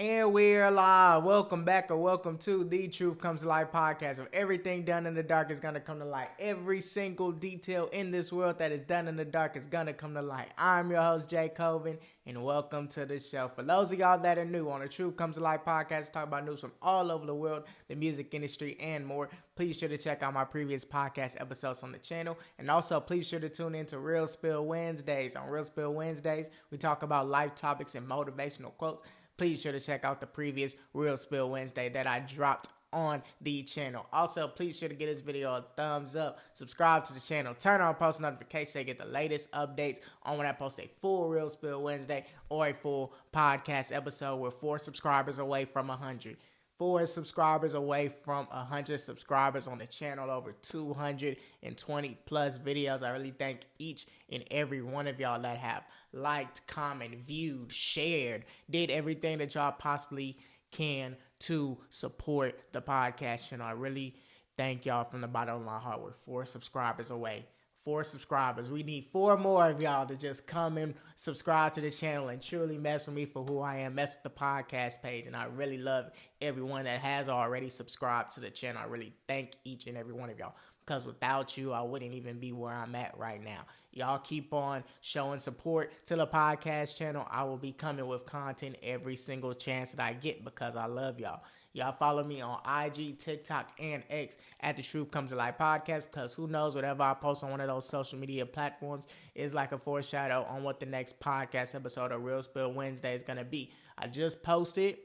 And we're live. Welcome back or welcome to The Truth Comes to Light podcast, where everything done in the dark is going to come to light. Every single detail in this world that is done in the dark is going to come to light. I'm your host, Jay Coven, and welcome to the show. For those of y'all that are new on The Truth Comes to Light podcast, talk about news from all over the world, the music industry, and more. Please sure to check out my previous podcast episodes on the channel. And also, please sure to tune in to Real Spill Wednesdays. On Real Spill Wednesdays, we talk about life topics and motivational quotes. Please sure to check out the previous Real Spill Wednesday that I dropped on the channel. Also, please sure to give this video a thumbs up, subscribe to the channel, turn on post notifications to get the latest updates on when I post a full Real Spill Wednesday or a full podcast episode. We're 4 subscribers away from 100. 4 subscribers away from 100 subscribers on the channel, over 220 plus videos. I really thank each and every one of y'all that have liked, commented, viewed, shared, did everything that y'all possibly can to support the podcast channel. I really thank y'all from the bottom of my heart. We're 4 subscribers away. 4 subscribers. We need 4 more of y'all to just come and subscribe to the channel and truly mess with me for who I am, mess with the podcast page. And I really love everyone that has already subscribed to the channel. I really thank each and every one of y'all, because without you, I wouldn't even be where I'm at right now. Y'all keep on showing support to the podcast channel. I will be coming with content every single chance that I get, because I love y'all. Y'all follow me on IG, TikTok, and X at The Truth Comes to Light podcast, because who knows, whatever I post on one of those social media platforms is like a foreshadow on what the next podcast episode of Real Spill Wednesday is going to be. I just posted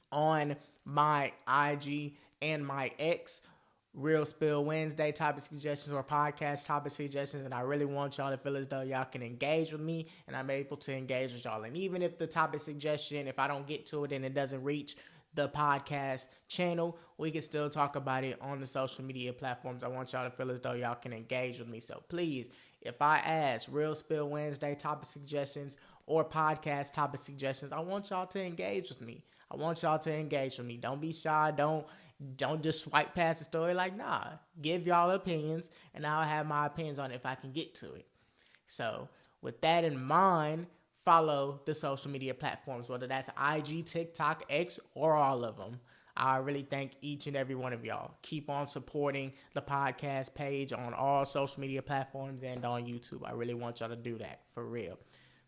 on my IG and my X Real Spill Wednesday topic suggestions or podcast topic suggestions, and I really want y'all to feel as though y'all can engage with me and I'm able to engage with y'all. And even if the topic suggestion, if I don't get to it and it doesn't reach the podcast channel, we can still talk about it on the social media platforms. I want y'all to feel as though y'all can engage with me. So please, if I ask Real Spill Wednesday topic suggestions or podcast topic suggestions, I want y'all to engage with me. I want y'all to engage with me. Don't be shy. Don't just swipe past the story. Like, nah, give y'all opinions, and I'll have my opinions on it if I can get to it. So with that in mind, follow the social media platforms, whether that's IG, TikTok, X, or all of them. I really thank each and every one of y'all. Keep on supporting the podcast page on all social media platforms and on YouTube. I really want y'all to do that, for real.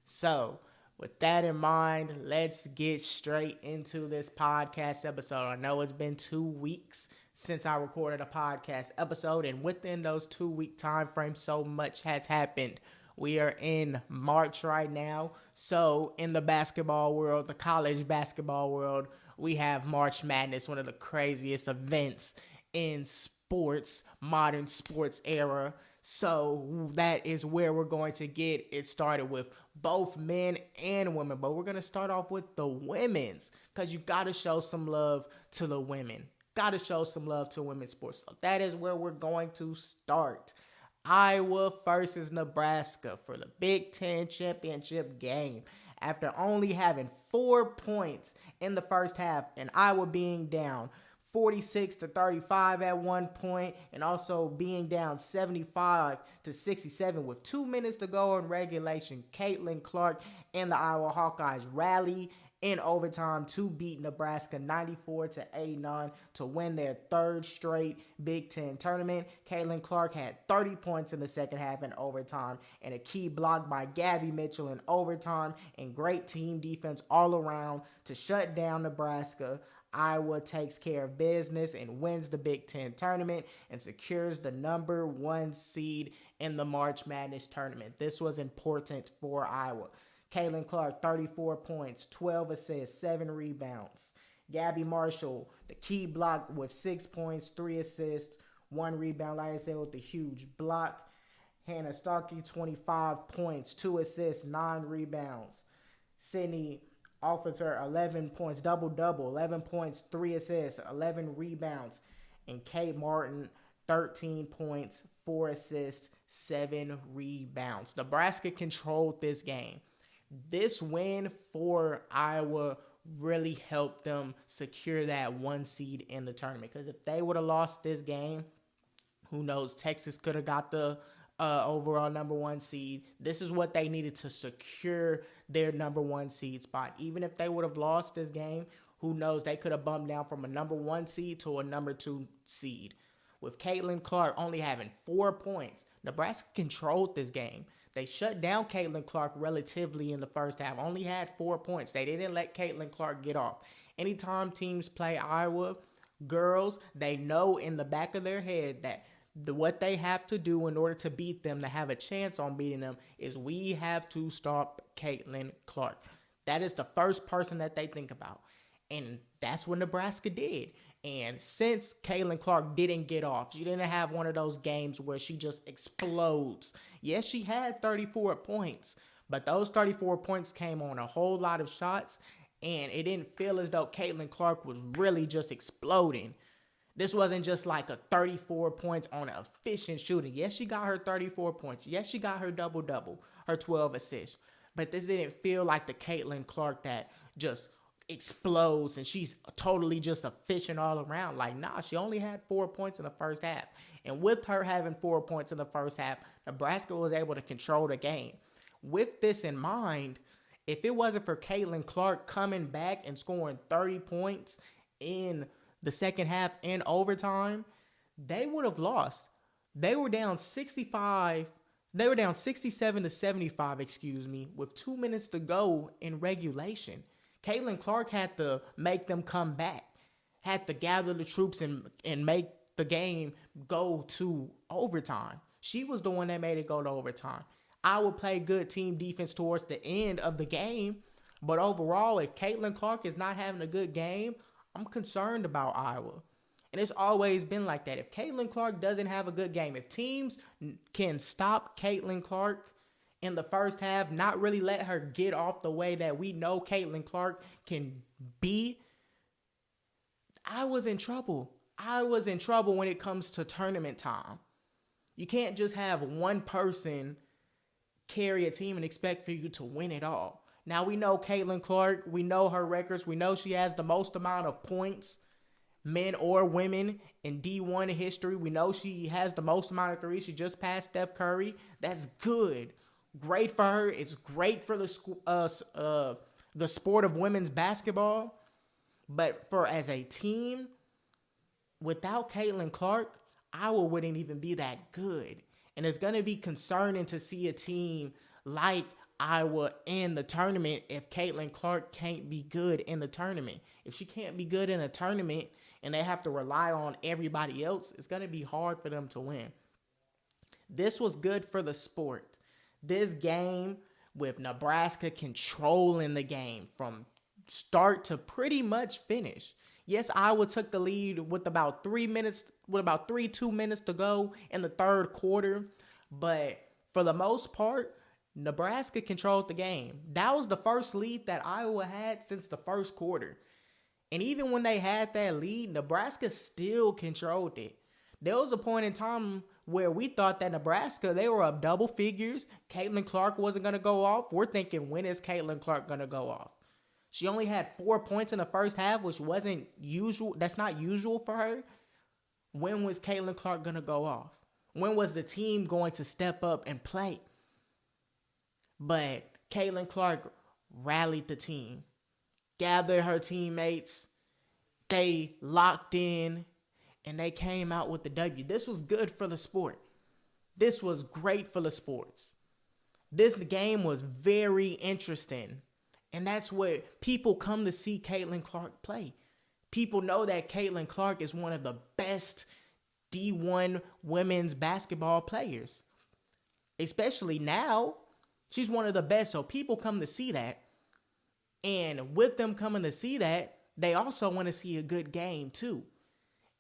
So with that in mind, let's get straight into this podcast episode. I know it's been 2 weeks since I recorded a podcast episode, and within those 2-week time frames, so much has happened. We are in March right now. So in the basketball world, the college basketball world, we have March Madness, one of the craziest events in sports, modern sports era. So that is where we're going to get it started with both men and women. But we're going to start off with the women's, because you got to show some love to the women. Got to show some love to women's sports. So that is where we're going to start. Iowa versus Nebraska for the Big Ten championship game. After only having 4 points in the first half, and Iowa being down 46-35 at one point, and also being down 75-67 with 2 minutes to go in regulation, Caitlin Clark and the Iowa Hawkeyes rally in overtime to beat Nebraska 94-89 to win their 3rd straight Big Ten tournament. Caitlin Clark had 30 points in the second half in overtime, and a key block by Gabby Mitchell in overtime, and great team defense all around to shut down Nebraska. Iowa takes care of business and wins the Big Ten tournament and secures the number 1 seed in the March Madness tournament. This was important for Iowa. Caitlin Clark, 34 points, 12 assists, 7 rebounds. Gabby Marshall, the key block with 6 points, 3 assists, 1 rebound, like I said, with the huge block. Hannah Starkey, 25 points, 2 assists, 9 rebounds. Sydney Officer, 11 points, double-double, 11 points, 3 assists, 11 rebounds. And Kate Martin, 13 points, 4 assists, 7 rebounds. Nebraska controlled this game. This win for Iowa really helped them secure that 1 seed in the tournament. Because if they would have lost this game, who knows, Texas could have got the overall number 1 seed. This is what they needed to secure their number 1 seed spot. Even if they would have lost this game, who knows? They could have bumped down from a number 1 seed to a number 2 seed. With Caitlin Clark only having 4 points, Nebraska controlled this game. They shut down Caitlin Clark relatively in the first half. Only had 4 points. They didn't let Caitlin Clark get off. Anytime teams play Iowa, girls, they know in the back of their head that what they have to do in order to beat them, to have a chance on beating them, is we have to stop Caitlin Clark. That is the first person that they think about. And that's what Nebraska did. And since Caitlin Clark didn't get off, she didn't have one of those games where she just explodes. Yes, she had 34 points, but those 34 points came on a whole lot of shots, and it didn't feel as though Caitlin Clark was really just exploding. This wasn't just like a 34 points on efficient shooting. Yes, she got her 34 points. Yes, she got her double-double, her 12 assists. But this didn't feel like the Caitlin Clark that just explodes and she's totally just efficient all around. Like, nah, she only had 4 points in the first half. And with her having 4 points in the first half, Nebraska was able to control the game. With this in mind, if it wasn't for Caitlin Clark coming back and scoring 30 points in the second half in overtime, they would have lost. They were down 67 to 75, with 2 minutes to go in regulation. Caitlin Clark had to make them come back, had to gather the troops and make the game go to overtime. She was the one that made it go to overtime. Iowa played good team defense towards the end of the game, but overall, if Caitlin Clark is not having a good game, I'm concerned about Iowa. And it's always been like that. If Caitlin Clark doesn't have a good game, if teams can stop Caitlin Clark in the first half, not really let her get off the way that we know Caitlin Clark can be, I was in trouble. I was in trouble when it comes to tournament time. You can't just have one person carry a team and expect for you to win it all. Now, we know Caitlin Clark. We know her records. We know she has the most amount of points, men or women, in D1 history. We know she has the most amount of threes. She just passed Steph Curry. That's good. Great for her. It's great for the sport of women's basketball. But as a team, without Caitlin Clark, Iowa wouldn't even be that good. And it's going to be concerning to see a team like Iowa in the tournament if Caitlin Clark can't be good in the tournament. If she can't be good in a tournament and they have to rely on everybody else, it's going to be hard for them to win. This was good for the sport. This game, with Nebraska controlling the game from start to pretty much finish. Yes, Iowa took the lead with about 2 minutes to go in the third quarter. But for the most part, Nebraska controlled the game. That was the first lead that Iowa had since the first quarter. And even when they had that lead, Nebraska still controlled it. There was a point in time where we thought that Nebraska, they were up double figures. Caitlin Clark wasn't going to go off. We're thinking, when is Caitlin Clark going to go off? She only had 4 points in the first half, which wasn't usual. That's not usual for her. When was Caitlin Clark going to go off? When was the team going to step up and play? But Caitlin Clark rallied the team, gathered her teammates. They locked in, and they came out with the W. This was good for the sport. This was great for the sports. This game was very interesting. And that's what people come to see Caitlin Clark play. People know that Caitlin Clark is one of the best D1 women's basketball players. Especially now, she's one of the best. So people come to see that. And with them coming to see that, they also want to see a good game too.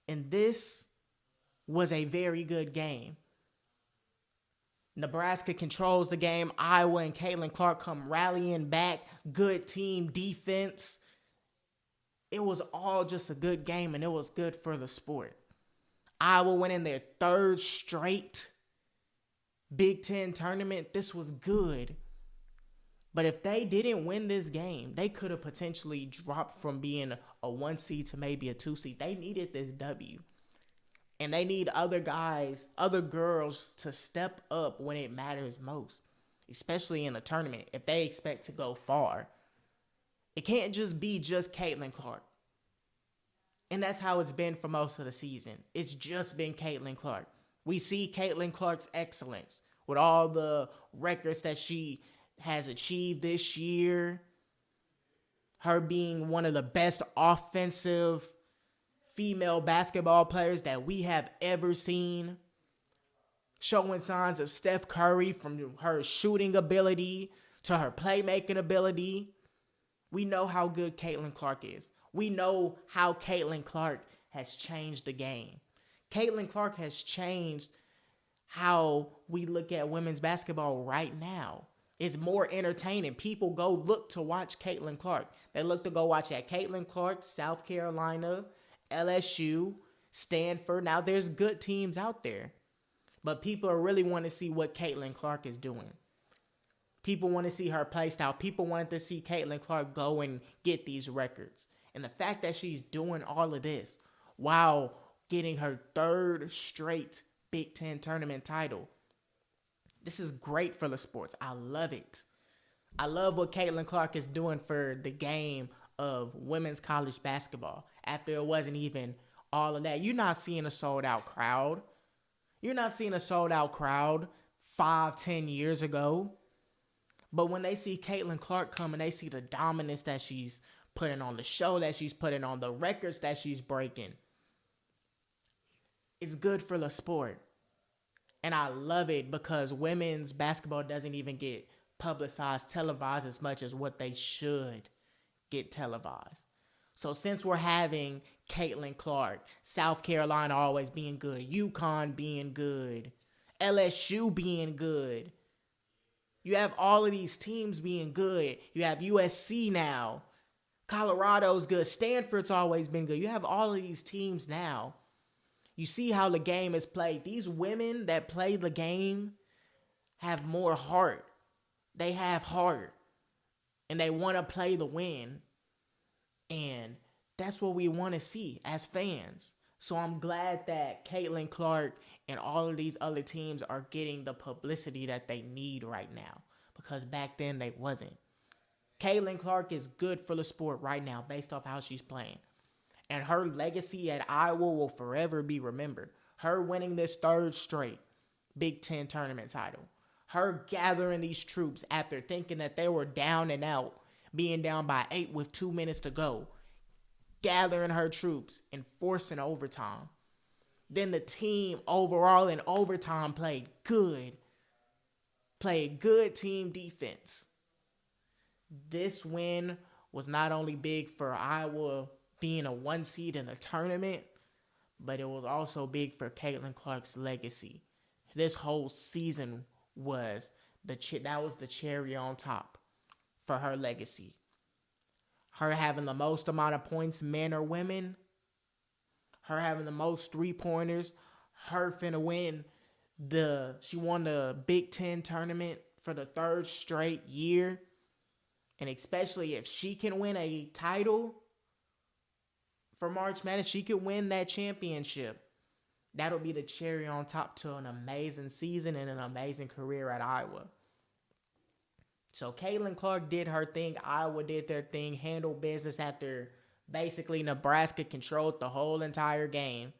And this was a very good game. Nebraska controls the game. Iowa and Caitlin Clark come rallying back. Good team defense. It was all just a good game, and it was good for the sport. Iowa went in their third straight Big Ten tournament. This was good. But if they didn't win this game, they could have potentially dropped from being a 1 seed to maybe a 2 seed. They needed this W. And they need other guys, other girls to step up when it matters most, especially in a tournament if they expect to go far. It can't just be just Caitlin Clark. And that's how it's been for most of the season. It's just been Caitlin Clark. We see Caitlin Clark's excellence with all the records that she has achieved this year. Her being one of the best offensive female basketball players that we have ever seen. Showing signs of Steph Curry from her shooting ability to her playmaking ability. We know how good Caitlin Clark is. We know how Caitlin Clark has changed the game. Caitlin Clark has changed how we look at women's basketball right now. It's more entertaining. People go look to watch Caitlin Clark. They look to go watch at Caitlin Clark, South Carolina, LSU, Stanford. Now, there's good teams out there. But people are really want to see what Caitlin Clark is doing. People want to see her play style. People wanted to see Caitlin Clark go and get these records. And the fact that she's doing all of this while getting her third straight Big Ten tournament title, this is great for the sports. I love it. I love what Caitlin Clark is doing for the game of women's college basketball. After it wasn't even all of that. You're not seeing a sold-out crowd. You're not seeing a sold-out crowd 5-10 years ago. But when they see Caitlin Clark come and they see the dominance that she's putting on, the show that she's putting on, the records that she's breaking, it's good for the sport. And I love it because women's basketball doesn't even get publicized, televised as much as what they should get televised. So since we're having Caitlin Clark, South Carolina always being good, UConn being good, LSU being good, you have all of these teams being good. You have USC now. Colorado's good. Stanford's always been good. You have all of these teams now. You see how the game is played. These women that play the game have more heart. They have heart. And they want to play the win. And that's what we want to see as fans. So I'm glad that Caitlin Clark and all of these other teams are getting the publicity that they need right now. Because back then they wasn't. Caitlin Clark is good for the sport right now based off how she's playing. And her legacy at Iowa will forever be remembered. Her winning this third straight Big Ten tournament title. Her gathering these troops after thinking that they were down and out, being down by 8 with 2 minutes to go. Gathering her troops and forcing overtime. Then the team overall in overtime played good. Played good team defense. This win was not only big for Iowa being a 1 seed in the tournament, but it was also big for Caitlin Clark's legacy. This whole season was the cherry on top for her legacy. Her having the most amount of points, men or women. Her having the most 3-pointers. Her finna win she won the Big Ten tournament for the third straight year. And especially if she can win a title for March Madness, she could win that championship. That'll be the cherry on top to an amazing season and an amazing career at Iowa. So Caitlin Clark did her thing. Iowa did their thing, handled business after basically Nebraska controlled the whole entire game.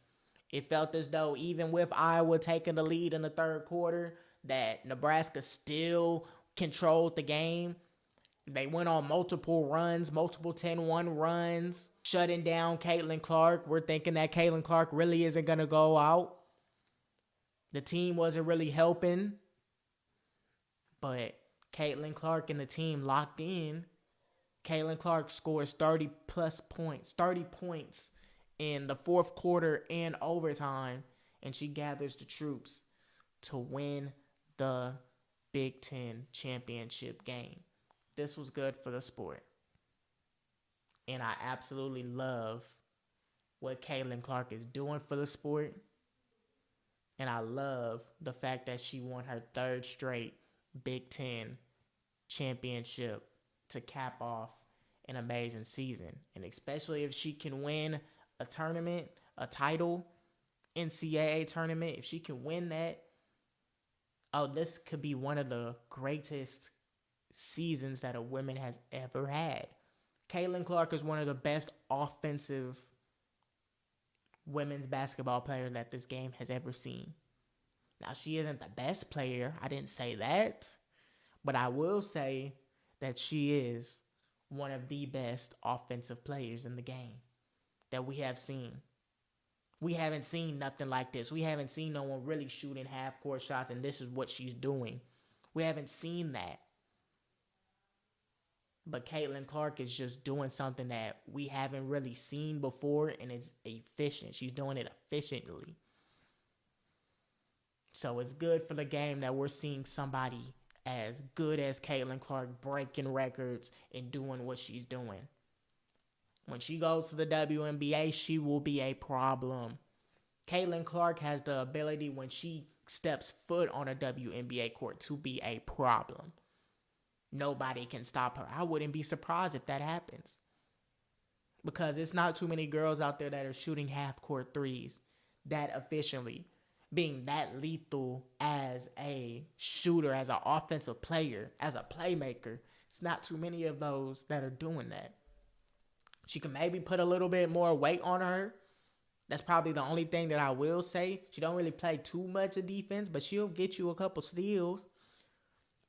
It felt as though even with Iowa taking the lead in the third quarter, that Nebraska still controlled the game. They went on multiple runs, multiple 10-1 runs, shutting down Caitlin Clark. We're thinking that Caitlin Clark really isn't going to go out. The team wasn't really helping. But Caitlin Clark and the team locked in. Caitlin Clark scores 30-plus points, 30 points in the fourth quarter and overtime, and she gathers the troops to win the Big Ten championship game. This was good for the sport. And I absolutely love what Caitlin Clark is doing for the sport. And I love the fact that she won her third straight Big Ten championship to cap off an amazing season. And especially if she can win a tournament, a title NCAA tournament, if she can win that, oh, this could be one of the greatest seasons that a woman has ever had. Caitlin Clark is one of the best offensive women's basketball players that this game has ever seen. Now, she isn't the best player. I didn't say that. But I will say that she is one of the best offensive players in the game that we have seen. We haven't seen nothing like this. We haven't seen no one really shooting half-court shots, and this is what she's doing. We haven't seen that. But Caitlin Clark is just doing something that we haven't really seen before, and it's efficient. She's doing it efficiently. So it's good for the game that we're seeing somebody as good as Caitlin Clark breaking records and doing what she's doing. When she goes to the WNBA, she will be a problem. Caitlin Clark has the ability when she steps foot on a WNBA court to be a problem. Nobody can stop her. I wouldn't be surprised if that happens. Because it's not too many girls out there that are shooting half-court threes that efficiently, being that lethal as a shooter, as an offensive player, as a playmaker. It's not too many of those that are doing that. She can maybe put a little bit more weight on her. That's probably the only thing that I will say. She don't really play too much of defense, but she'll get you a couple steals.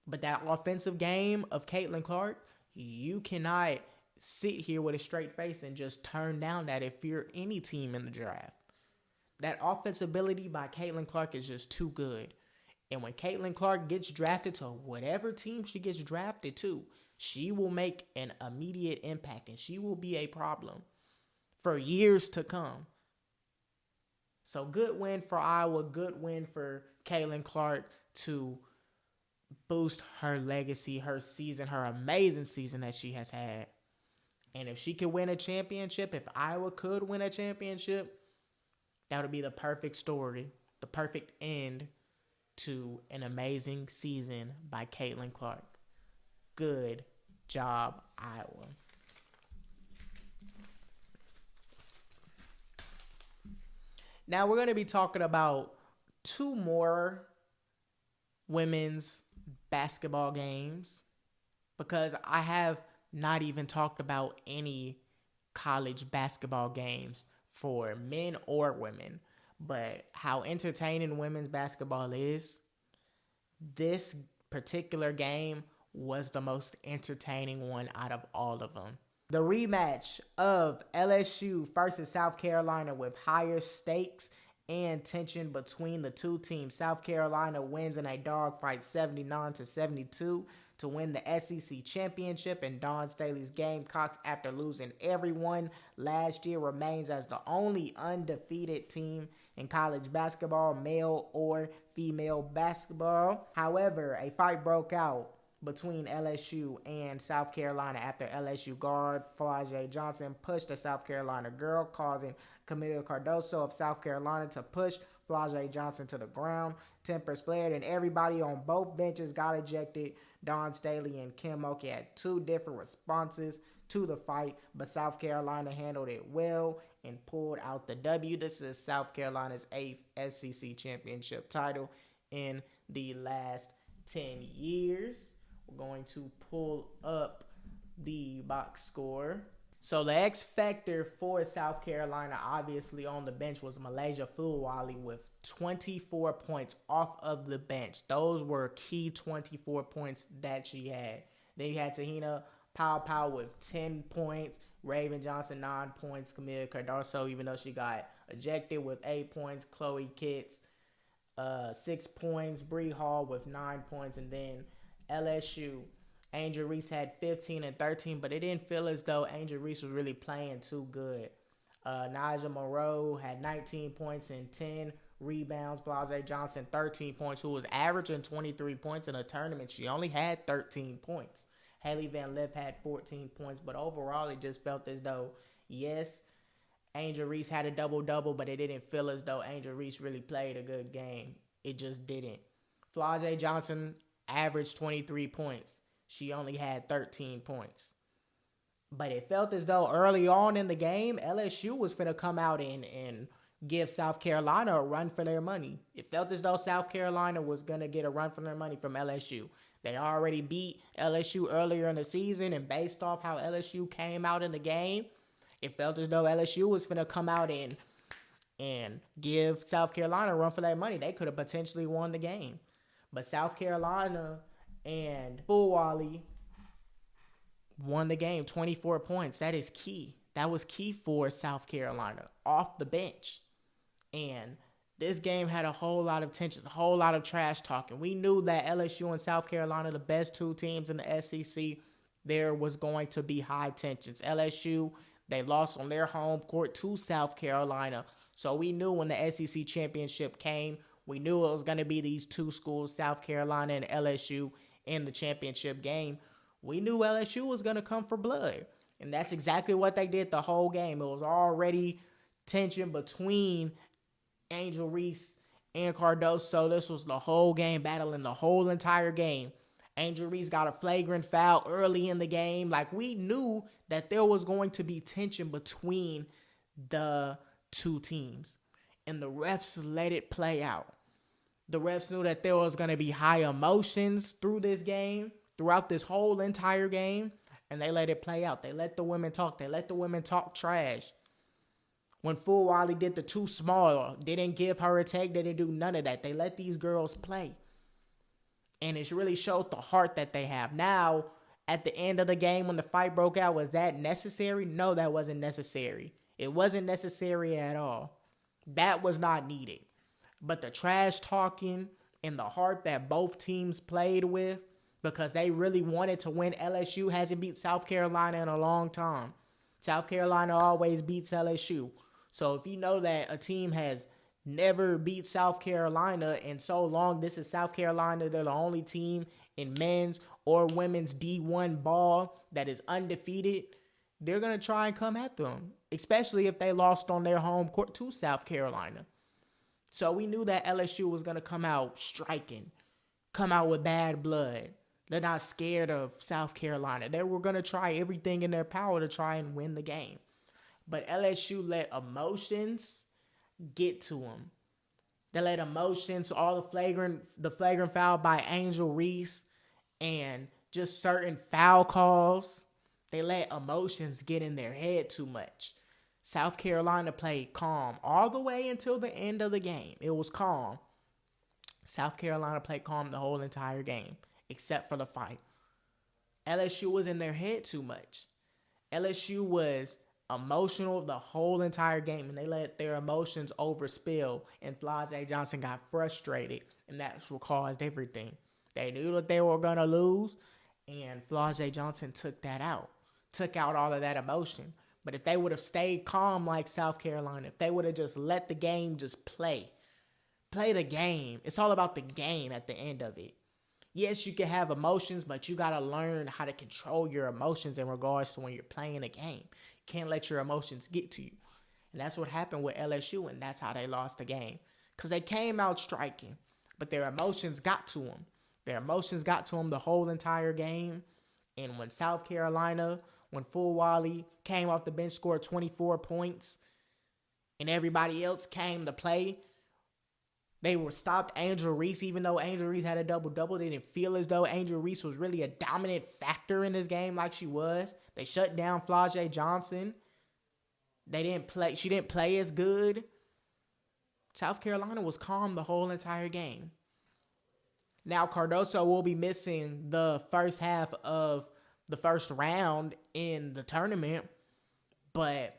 But that offensive game of Caitlin Clark, you cannot sit here with a straight face and just turn down that if you're any team in the draft. That offensive ability by Caitlin Clark is just too good. And when Caitlin Clark gets drafted to whatever team she gets drafted to, she will make an immediate impact and she will be a problem for years to come. So good win for Iowa, good win for Caitlin Clark to boost her legacy, her season, her amazing season that she has had. And if she could win a championship, if Iowa could win a championship, that would be the perfect story, the perfect end to an amazing season by Caitlin Clark. Good job, Iowa. Now we're going to be talking about two more women's basketball games because I have not even talked about any college basketball games for men or women. But how entertaining women's basketball is, this particular game was the most entertaining one out of all of them. The rematch of LSU versus South Carolina with higher stakes and tension between the two teams. South Carolina wins in a dogfight 79-72 to win the SEC championship, and Dawn Staley's Gamecocks, after losing everyone last year, remains as the only undefeated team in college basketball, male or female basketball. However, a fight broke out between LSU and South Carolina after LSU guard Flau'jae Johnson pushed a South Carolina girl, causing Camila Cardoso of South Carolina to push Flau'jae Johnson to the ground. Tempers flared and everybody on both benches got ejected. Dawn Staley and Kim Mulkey had two different responses to the fight, but South Carolina handled it well and pulled out the W. This is South Carolina's 8th FCC championship title in the last 10 years. We're going to pull up the box score. So the X factor for South Carolina, obviously on the bench, was Malaysia Fulwale with 24 points off of the bench. Those were key 24 points that she had. Then you had Tahina Pow with 10 points, Raven Johnson 9 points, Camila Cardoso, even though she got ejected, with 8 points, Chloe Kitts 6 points, Bree Hall with 9 points, and then LSU, Angel Reese had 15 and 13, but it didn't feel as though Angel Reese was really playing too good. Naja Moreau had 19 points and 10 rebounds. Flau'jae Johnson, 13 points, who was averaging 23 points in a tournament. She only had 13 points. Haley Van Lith had 14 points, but overall it just felt as though, yes, Angel Reese had a double-double, but it didn't feel as though Angel Reese really played a good game. It just didn't. Flau'jae Johnson averaged 23 points. She only had 13 points. But it felt as though early on in the game, LSU was finna come out and give South Carolina a run for their money. It felt as though South Carolina was going to get a run for their money from LSU. They already beat LSU earlier in the season, and based off how LSU came out in the game, it felt as though LSU was going to come out and give South Carolina a run for their money. They could have potentially won the game. But South Carolina and Fulwiley won the game, 24 points. That is key. That was key for South Carolina off the bench. And this game had a whole lot of tension, a whole lot of trash talking. We knew that LSU and South Carolina, the best two teams in the SEC, there was going to be high tensions. LSU, they lost on their home court to South Carolina. So we knew when the SEC championship came, we knew it was going to be these two schools, South Carolina and LSU, in the championship game. We knew LSU was going to come for blood. And that's exactly what they did the whole game. It was already tension between Angel Reese and Cardoso. This was the whole game, battling the whole entire game. Angel Reese got a flagrant foul early in the game. Like, we knew that there was going to be tension between the two teams. And the refs let it play out. The refs knew that there was going to be high emotions through this game, throughout this whole entire game. And they let it play out. They let the women talk. They let the women talk trash. When Fulwiley did the too small, they didn't give her a take. They didn't do none of that. They let these girls play. And it's really showed the heart that they have. Now, at the end of the game, when the fight broke out, was that necessary? No, that wasn't necessary. It wasn't necessary at all. That was not needed. But the trash talking and the heart that both teams played with, because they really wanted to win. LSU hasn't beat South Carolina in a long time. South Carolina always beats LSU. So if you know that a team has never beat South Carolina in so long, this is South Carolina. They're the only team in men's or women's D1 ball that is undefeated. They're going to try and come at them, especially if they lost on their home court to South Carolina. So we knew that LSU was going to come out striking, come out with bad blood. They're not scared of South Carolina. They were going to try everything in their power to try and win the game. But LSU let emotions get to them. They let emotions, all the flagrant foul by Angel Reese and just certain foul calls, they let emotions get in their head too much. South Carolina played calm all the way until the end of the game. It was calm. South Carolina played calm the whole entire game, except for the fight. LSU was in their head too much. LSU was emotional the whole entire game, and they let their emotions overspill, and Flau'jae Johnson got frustrated, and that's what caused everything. They knew that they were going to lose, and Flau'jae Johnson took out all of that emotion. But if they would have stayed calm like South Carolina, if they would have just let the game just play the game. It's all about the game at the end of it. Yes, you can have emotions, but you got to learn how to control your emotions in regards to when you're playing a game. You can't let your emotions get to you. And that's what happened with LSU, and that's how they lost the game. Because they came out striking, but their emotions got to them. Their emotions got to them the whole entire game. And when South Carolina, when Fulwiley came off the bench, scored 24 points, and everybody else came to play, they were stopped. Angel Reese, even though Angel Reese had a double-double, they didn't feel as though Angel Reese was really a dominant factor in this game like she was. They shut down Flau'jae Johnson. She didn't play as good. South Carolina was calm the whole entire game. Now, Cardoso will be missing the first half of the first round in the tournament. But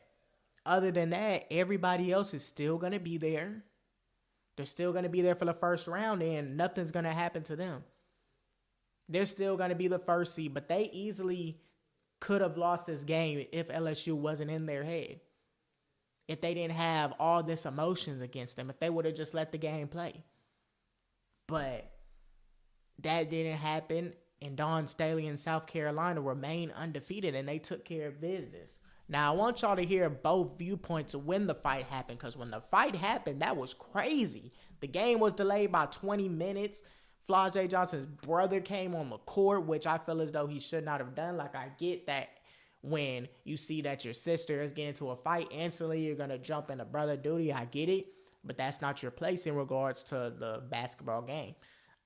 other than that, everybody else is still going to be there. They're still going to be there for the first round, and nothing's going to happen to them. They're still going to be the first seed, but they easily could have lost this game if LSU wasn't in their head. If they didn't have all this emotions against them, if they would have just let the game play. But that didn't happen, and Dawn Staley and South Carolina remained undefeated, and they took care of business. Now, I want y'all to hear both viewpoints of when the fight happened, because when the fight happened, that was crazy. The game was delayed by 20 minutes. Flau'jae Johnson's brother came on the court, which I feel as though he should not have done. Like, I get that When you see that your sister is getting into a fight, instantly you're going to jump into brother duty. I get it, but that's not your place in regards to the basketball game.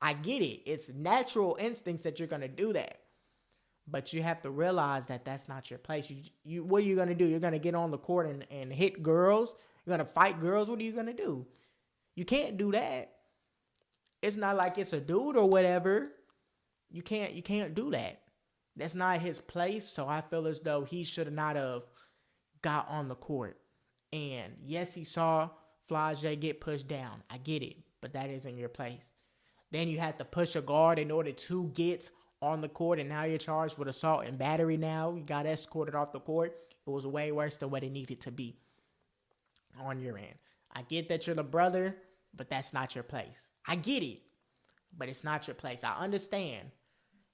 I get it. It's natural instincts that you're going to do that. But you have to realize that that's not your place. What are you going to do? You're going to get on the court and hit girls? You're going to fight girls? What are you going to do? You can't do that. It's not like it's a dude or whatever. You can't do that. That's not his place. So I feel as though he should not have got on the court. And yes, he saw Flage get pushed down. I get it. But that isn't your place. Then you have to push a guard in order to get on the court, and now you're charged with assault and battery now. You got escorted off the court. It was way worse than what it needed to be on your end. I get that you're the brother, but that's not your place. I get it, but it's not your place. I understand,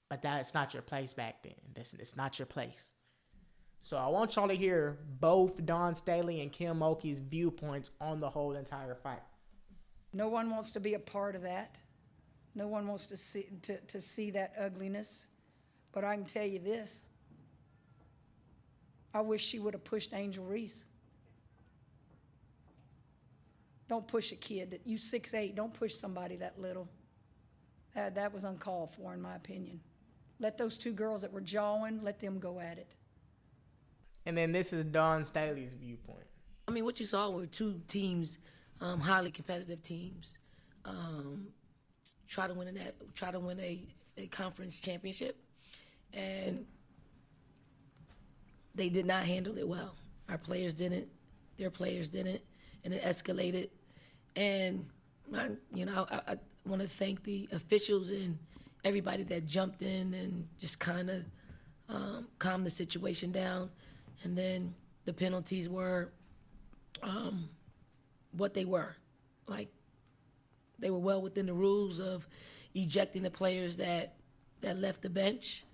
but that's not your place back then. It's not your place. So I want y'all to hear both Dawn Staley and Kim Mulkey's viewpoints on the whole entire fight. No one wants to be a part of that. No one wants to see that ugliness. But I can tell you this. I wish she would have pushed Angel Reese. Don't push a kid. You 6'8", don't push somebody that little. That was uncalled for, in my opinion. Let those two girls that were jawing, let them go at it. And then this is Dawn Staley's viewpoint. I mean, what you saw were two teams, highly competitive teams, try to win a conference championship, and they did not handle it well. Our players didn't, their players didn't, and it escalated. And I want to thank the officials and everybody that jumped in and just kind of calmed the situation down. And then the penalties were what they were. Like, they were well within the rules of ejecting the players that left the bench,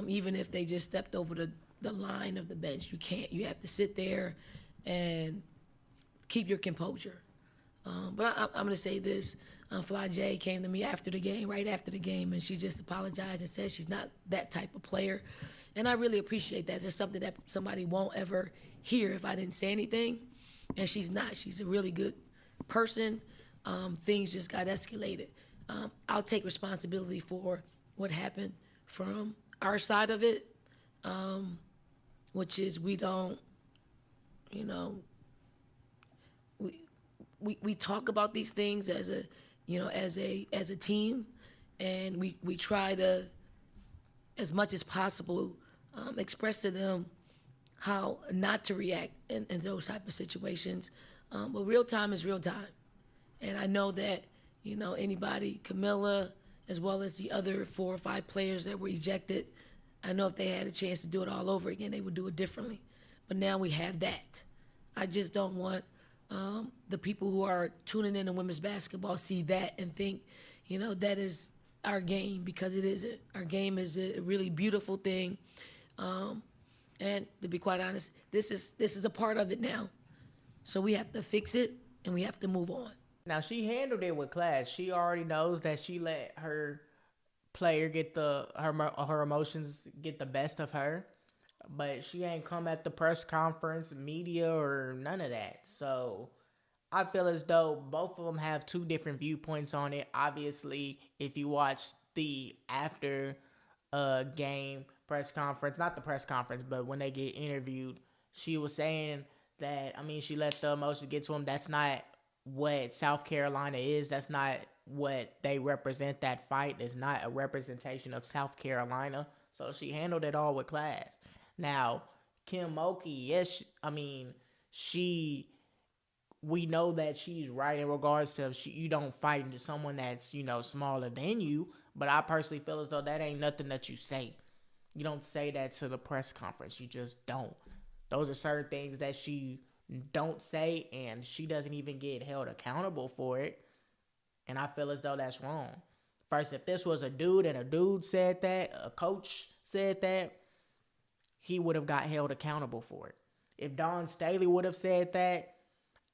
even if they just stepped over the line of the bench. You can't. You have to sit there and keep your composure. But I'm going to say this. Flage came to me right after the game, and she just apologized and said she's not that type of player. And I really appreciate that. It's something that somebody won't ever hear if I didn't say anything. And she's not. She's a really good person. Things just got escalated. I'll take responsibility for what happened from our side of it, which is we don't, we talk about these things as a team, and we try to, as much as possible, express to them how not to react in those type of situations. But real time is real time. And I know that, anybody, Camilla, as well as the other 4 or 5 players that were ejected, I know if they had a chance to do it all over again, they would do it differently. But now we have that. I just don't want the people who are tuning in to women's basketball see that and think, that is our game, because it isn't. Our game is a really beautiful thing. And to be quite honest, this is a part of it now. So we have to fix it, and we have to move on. Now, she handled it with class. She already knows that she let her player get her emotions get the best of her. But she ain't come at the press conference, media, or none of that. So I feel as though both of them have 2 different viewpoints on it. Obviously, if you watch the after game press conference, not the press conference, but when they get interviewed, she was saying that, she let the emotions get to them. That's not what South Carolina is. That's not what they represent. That fight is not a representation of South Carolina. So she handled it all with class. Now, Kim Mulkey, yes, we know that she's right in regards to you don't fight into someone that's, smaller than you. But I personally feel as though that ain't nothing that you say. You don't say that to the press conference. You just don't. Those are certain things that she don't say, and she doesn't even get held accountable for it. And I feel as though that's wrong. First, if this was a dude and a dude said that, a coach said that, he would have got held accountable for it. If Dawn Staley would have said that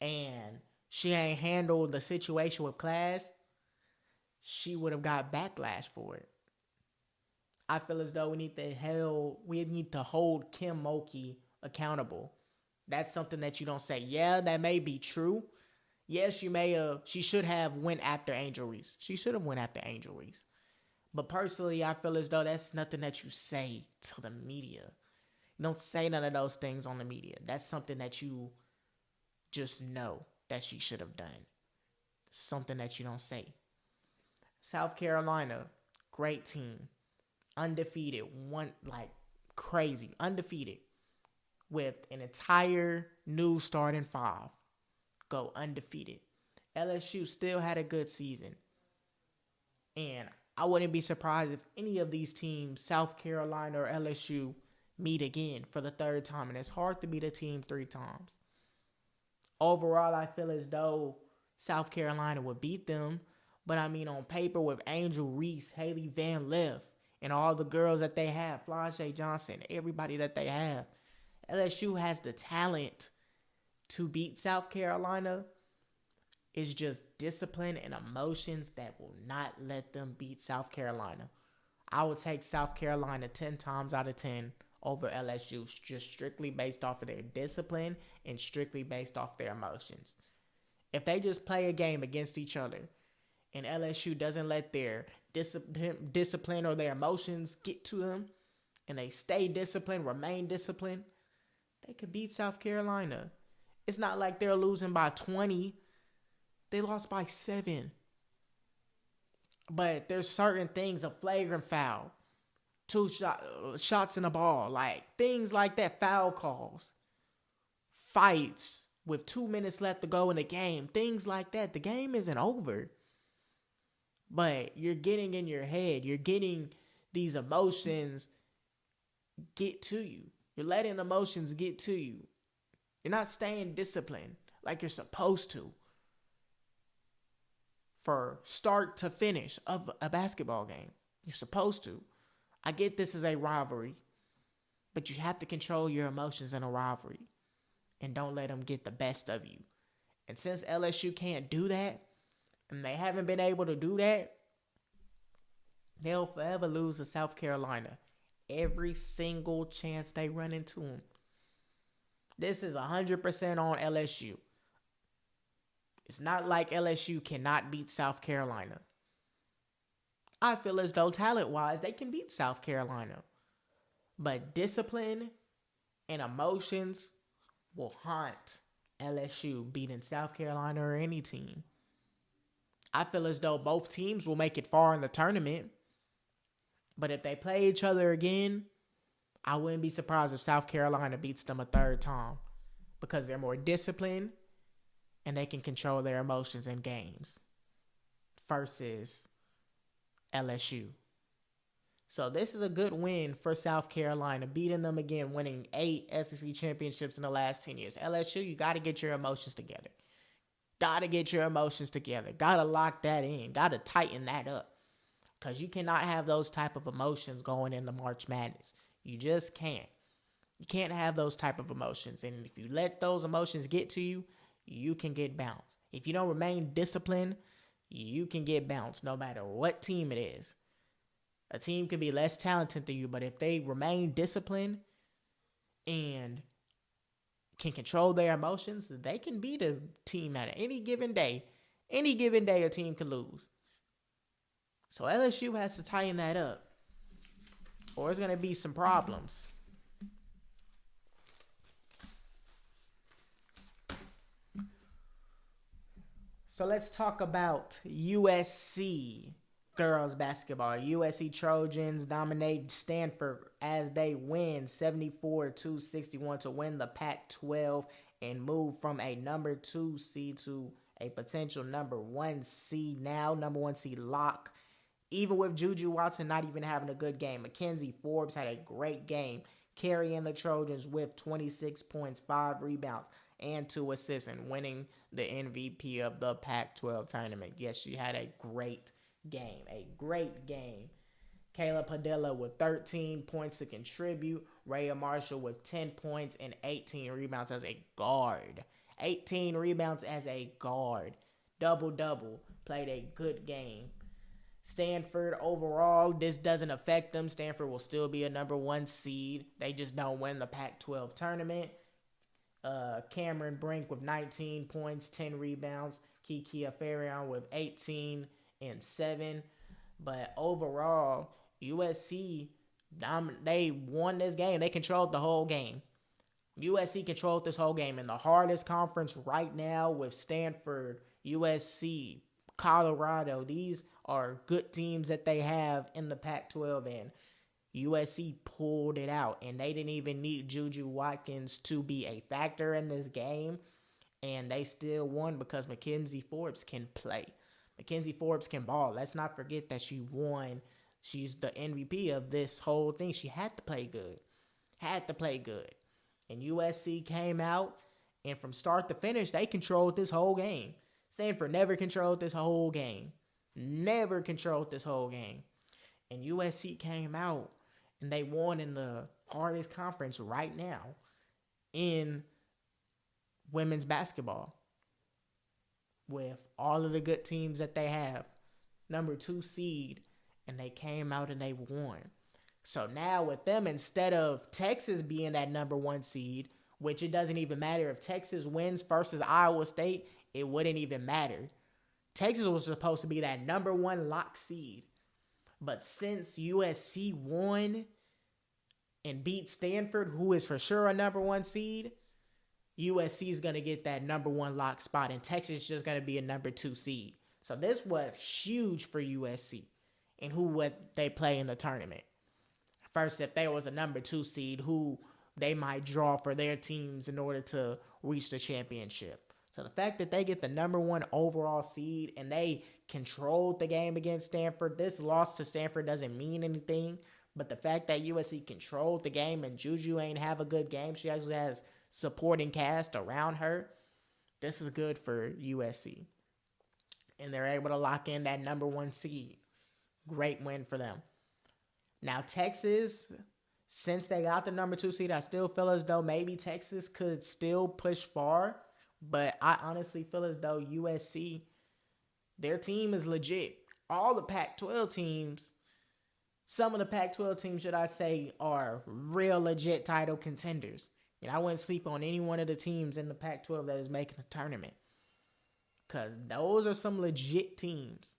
and she ain't handled the situation with class, she would have got backlash for it. I feel as though we need to hold Kim Mulkey accountable. That's something that you don't say. Yeah, that may be true. Yes, she should have went after Angel Reese. She should have went after Angel Reese. But personally, I feel as though that's nothing that you say to the media. You don't say none of those things on the media. That's something that you just know that she should have done. Something that you don't say. South Carolina, great team. Undefeated. Crazy. Undefeated. With an entire new starting five. Go undefeated. LSU still had a good season. And I wouldn't be surprised if any of these teams, South Carolina or LSU, meet again for the third time. And it's hard to beat a team 3 times. Overall, I feel as though South Carolina would beat them. But I mean, on paper, with Angel Reese, Haley Van Lith, and all the girls that they have, Flau'jae Johnson, everybody that they have, LSU has the talent to beat South Carolina. It's just discipline and emotions that will not let them beat South Carolina. I would take South Carolina 10 times out of 10 over LSU, just strictly based off of their discipline and strictly based off their emotions. If they just play a game against each other and LSU doesn't let their discipline or their emotions get to them, and they stay disciplined, remain disciplined, they could beat South Carolina. It's not like they're losing by 20. They lost by 7. But there's certain things, a flagrant foul, 2 shots in the ball, like things like that, foul calls, fights with 2 minutes left to go in the game, things like that. The game isn't over. But you're getting in your head. You're getting these emotions get to you. You're letting emotions get to you. You're not staying disciplined like you're supposed to for start to finish of a basketball game. You're supposed to. I get this is a rivalry, but you have to control your emotions in a rivalry and don't let them get the best of you. And since LSU can't do that, and they haven't been able to do that, they'll forever lose to South Carolina every single chance they run into them. This is 100% on LSU. It's not like LSU cannot beat South Carolina. I feel as though talent-wise, they can beat South Carolina. But discipline and emotions will haunt LSU beating South Carolina or any team. I feel as though both teams will make it far in the tournament. But if they play each other again, I wouldn't be surprised if South Carolina beats them a third time because they're more disciplined and they can control their emotions in games versus LSU. So this is a good win for South Carolina, beating them again, winning 8 SEC championships in the last 10 years. LSU, you got to get your emotions together. Got to get your emotions together. Got to lock that in. Got to tighten that up. Because you cannot have those type of emotions going into March Madness. You just can't. You can't have those type of emotions. And if you let those emotions get to you, you can get bounced. If you don't remain disciplined, you can get bounced no matter what team it is. A team can be less talented than you, but if they remain disciplined and can control their emotions, they can beat a team at any given day. Any given day, a team can lose. So LSU has to tighten that up, or it's going to be some problems. So let's talk about USC girls basketball. USC Trojans dominate Stanford as they win 74-61 to win the Pac-12 and move from a number 2 seed to a potential number 1 seed now, number 1 seed lock. Even with Juju Watson not even having a good game. Mackenzie Forbes had a great game, carrying the Trojans with 26 points, 5 rebounds, and 2 assists, and winning the MVP of the Pac-12 tournament. Yes, she had a great game. A great game. Kayla Padilla with 13 points to contribute. Rhea Marshall with 10 points and 18 rebounds as a guard. 18 rebounds as a guard. Double-double. Played a good game. Stanford overall, this doesn't affect them. Stanford will still be a number 1 seed. They just don't win the Pac-12 tournament. Cameron Brink with 19 points, 10 rebounds. Kiki Afarian with 18 and 7. But overall, USC, they won this game. They controlled the whole game. USC controlled this whole game in the hardest conference right now with Stanford, USC, Colorado. These are good teams that they have in the Pac-12, and USC pulled it out, and they didn't even need Juju Watkins to be a factor in this game, and they still won because Mackenzie Forbes can play. Mackenzie Forbes can ball. Let's not forget that she won. She's the MVP of this whole thing. She had to play good. And USC came out, and from start to finish, they controlled this whole game. Stanford never controlled this whole game. And USC came out, and they won in the hardest conference right now in women's basketball. With all of the good teams that they have, number 2 seed, and they came out and they won. So now with them, instead of Texas being that number 1 seed, which it doesn't even matter if Texas wins versus Iowa State, it wouldn't even matter. Texas was supposed to be that number 1 lock seed. But since USC won and beat Stanford, who is for sure a number 1 seed, USC is going to get that number 1 lock spot, and Texas is just going to be a number 2 seed. So this was huge for USC and who would they play in the tournament. First, if there was a number 2 seed, who they might draw for their teams in order to reach the championship. So the fact that they get the number 1 overall seed and they controlled the game against Stanford, this loss to Stanford doesn't mean anything. But the fact that USC controlled the game and Juju ain't have a good game, she actually has supporting cast around her, this is good for USC. And they're able to lock in that number 1 seed. Great win for them. Now, Texas, since they got the number 2 seed, I still feel as though maybe Texas could still push far. But I honestly feel as though USC, their team is legit. All the Pac-12 teams, some of the Pac-12 teams, should I say, are real legit title contenders. And I wouldn't sleep on any one of the teams in the Pac-12 that is making the tournament. Because those are some legit teams.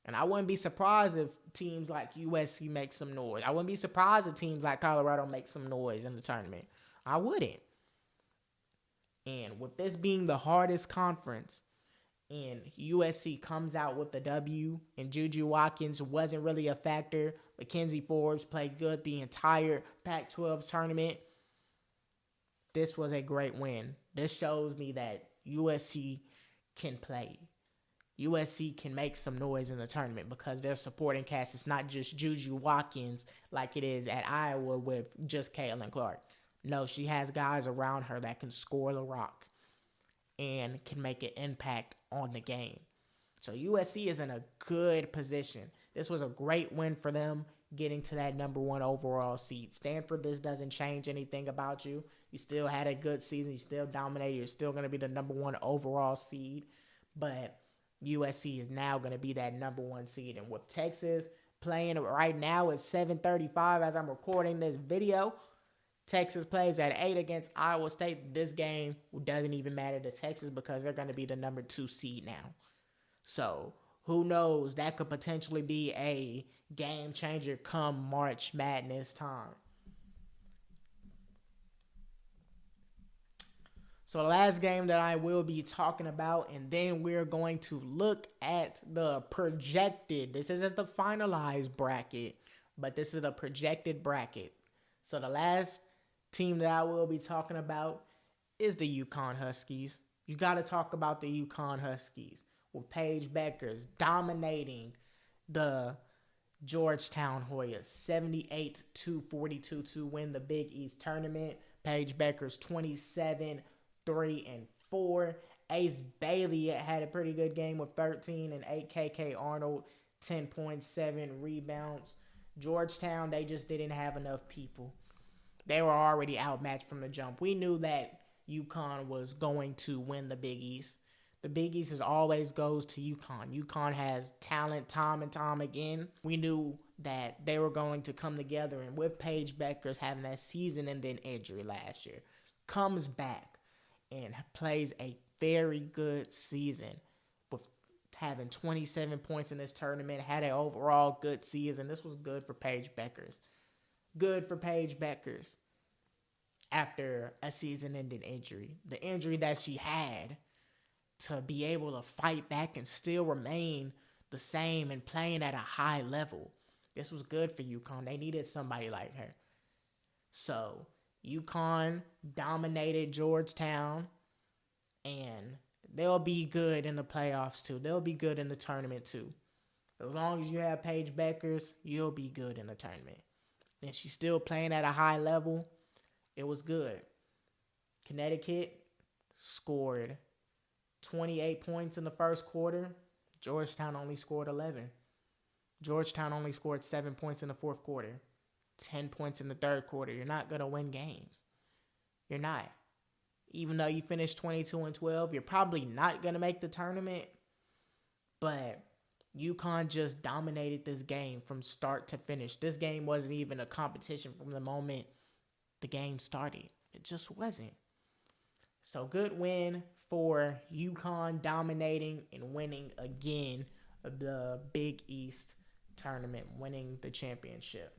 And I wouldn't be surprised if teams like USC make some noise. I wouldn't be surprised if teams like Colorado make some noise in the tournament. I wouldn't. And with this being the hardest conference, and USC comes out with the W, and Juju Watkins wasn't really a factor. Mackenzie Forbes played good the entire Pac-12 tournament. This was a great win. This shows me that USC can play. USC can make some noise in the tournament because their supporting cast is not just Juju Watkins like it is at Iowa with just Caitlin Clark. No, she has guys around her that can score the rock and can make an impact on the game. So USC is in a good position. This was a great win for them, getting to that number 1 overall seed. Stanford, this doesn't change anything about you. You still had a good season. You still dominated. You're still going to be the number 1 overall seed. But USC is now going to be that number 1 seed. And with Texas playing right now at 7:35 as I'm recording this video, Texas plays at 8 against Iowa State. This game doesn't even matter to Texas because they're going to be the number 2 seed now. So who knows? That could potentially be a game changer come March Madness time. So the last game that I will be talking about, and then we're going to look at the projected. This isn't the finalized bracket, but this is the projected bracket. So the last team that I will be talking about is the UConn Huskies. You got to talk about the UConn Huskies with Paige Beckers dominating the Georgetown Hoyas 78-42 to win the Big East tournament. Paige Beckers 27, 3, and 4. Ace Bailey had a pretty good game with 13 and 8. KK Arnold 10.7 rebounds. Georgetown, they just didn't have enough people. They were already outmatched from the jump. We knew that UConn was going to win the Big East. The Big East always goes to UConn. UConn has talent time and time again. We knew that they were going to come together, and with Paige Beckers having that season-ending injury last year, comes back and plays a very good season with having 27 points in this tournament, had an overall good season. This was good for Paige Beckers. Good for Paige Beckers after a season-ending injury. The injury that she had, to be able to fight back and still remain the same and playing at a high level. This was good for UConn. They needed somebody like her. So, UConn dominated Georgetown, and they'll be good in the playoffs too. They'll be good in the tournament too. As long as you have Paige Beckers, you'll be good in the tournament. And she's still playing at a high level. It was good. Connecticut scored 28 points in the first quarter. Georgetown only scored 11. Georgetown only scored 7 points in the fourth quarter. 10 points in the third quarter. You're not going to win games. You're not. Even though you finished 22-12, you're probably not going to make the tournament. But UConn just dominated this game from start to finish. This game wasn't even a competition from the moment the game started. It just wasn't. So good win for UConn, dominating and winning again the Big East tournament, winning the championship.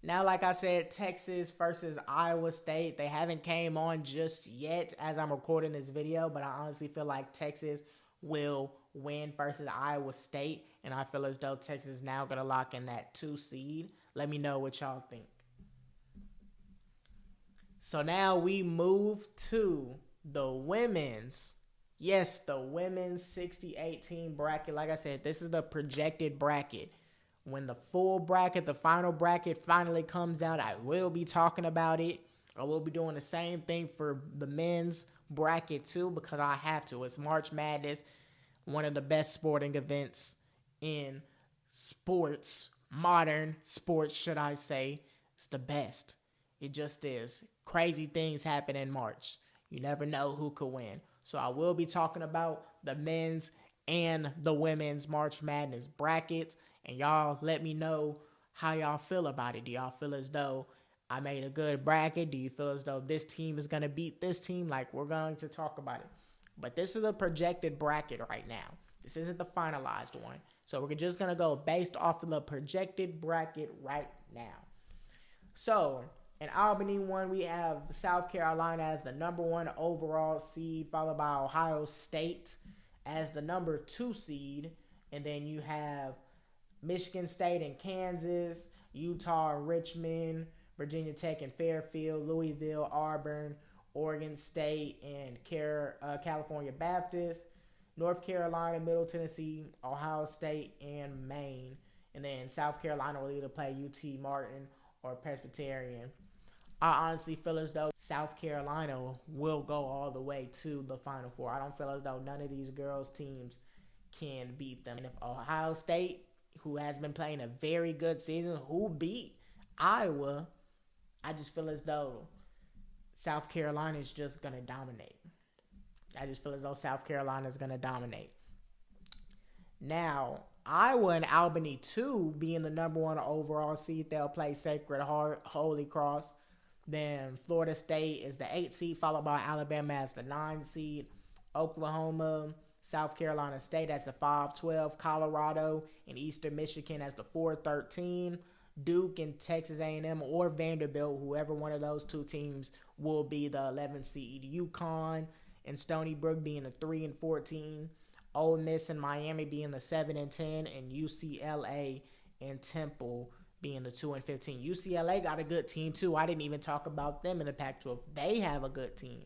Now, like I said, Texas versus Iowa State. They haven't came on just yet as I'm recording this video, but I honestly feel like Texas will win versus Iowa State, and I feel as though Texas is now going to lock in that 2 seed. Let me know what y'all think. So now we move to the women's. Yes, the women's 60-18 bracket. Like I said, this is the projected bracket. When the full bracket, the final bracket finally comes out, I will be talking about it. I will be doing the same thing for the men's bracket too, because I have to. It's March Madness, one of the best sporting events in sports, modern sports, should I say. It's the best. It just is. Crazy things happen in March. You never know who could win. So I will be talking about the men's and the women's March Madness brackets. And y'all let me know how y'all feel about it. Do y'all feel as though I made a good bracket? Do you feel as though this team is going to beat this team? Like, we're going to talk about it. But this is a projected bracket right now. This isn't the finalized one. So we're just going to go based off of the projected bracket right now. So in Albany 1, we have South Carolina as the number 1 overall seed, followed by Ohio State as the number 2 seed. And then you have Michigan State and Kansas, Utah and Richmond, Virginia Tech and Fairfield, Louisville, Auburn, Oregon State, and California Baptist, North Carolina, Middle Tennessee, Ohio State, and Maine. And then South Carolina will either play UT Martin or Presbyterian. I honestly feel as though South Carolina will go all the way to the Final Four. I don't feel as though none of these girls' teams can beat them. And if Ohio State, who has been playing a very good season, who beat Iowa, I just feel as though South Carolina is just going to dominate. I just feel as though South Carolina is going to dominate. Now, Iowa and Albany 2 being the number 1 overall seed, they'll play Sacred Heart, Holy Cross. Then Florida State is the 8th seed, followed by Alabama as the 9th seed. Oklahoma, South Carolina State as the 5-12. Colorado and Eastern Michigan as the 4-13. Duke and Texas A&M or Vanderbilt, whoever one of those 2 teams will be the 11th seed. UConn and Stony Brook being the 3-14. Ole Miss and Miami being the 7-10. And UCLA and Temple being the 2-15. UCLA got a good team too. I didn't even talk about them in the Pac-12. They have a good team.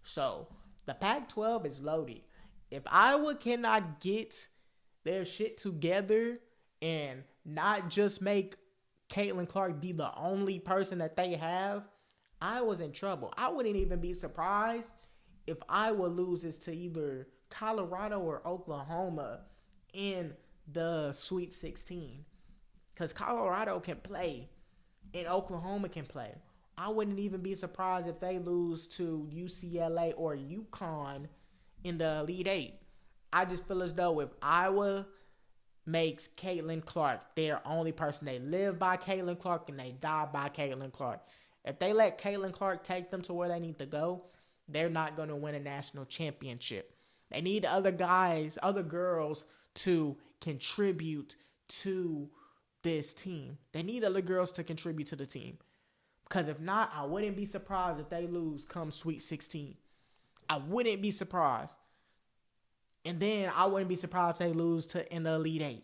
So the Pac-12 is loaded. If Iowa cannot get their shit together and not just make Caitlin Clark be the only person that they have, Iowa's in trouble. I wouldn't even be surprised if Iowa loses to either Colorado or Oklahoma in the Sweet 16. Because Colorado can play and Oklahoma can play. I wouldn't even be surprised if they lose to UCLA or UConn in the Elite Eight. I just feel as though if Iowa makes Caitlin Clark their only person, they live by Caitlin Clark and they die by Caitlin Clark. If they let Caitlin Clark take them to where they need to go, they're not going to win a national championship. They need other guys, other girls to contribute to this team. They need other girls to contribute to the team. Because if not, I wouldn't be surprised if they lose come Sweet 16. I wouldn't be surprised. And then I wouldn't be surprised if they lose to in the Elite Eight.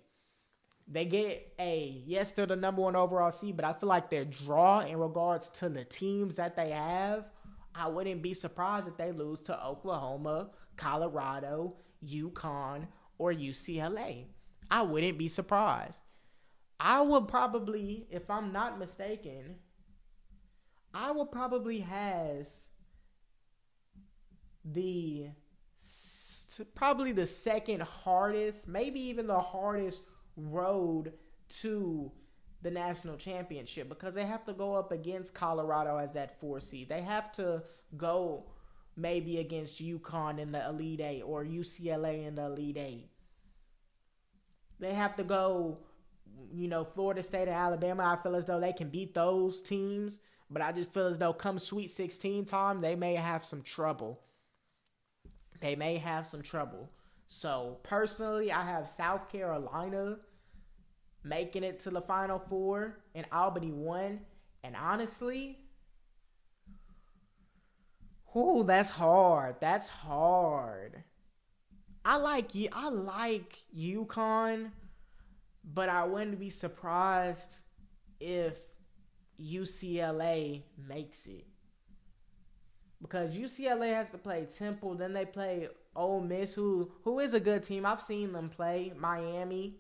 They get yes, they're the number 1 overall seed, but I feel like their draw in regards to the teams that they have, I wouldn't be surprised if they lose to Oklahoma, Colorado, UConn, or UCLA. I wouldn't be surprised. I would probably, if I'm not mistaken, I would probably has probably the second hardest, maybe even the hardest road to the national championship, because they have to go up against Colorado as that 4 seed. They have to go maybe against UConn in the Elite Eight or UCLA in the Elite Eight. They have to go, Florida State and Alabama. I feel as though they can beat those teams, but I just feel as though come Sweet 16 time, they may have some trouble. So, personally, I have South Carolina making it to the Final Four and Albany 1. And honestly, that's hard. I like UConn, but I wouldn't be surprised if UCLA makes it. Because UCLA has to play Temple, then they play Ole Miss, who is a good team. I've seen them play Miami.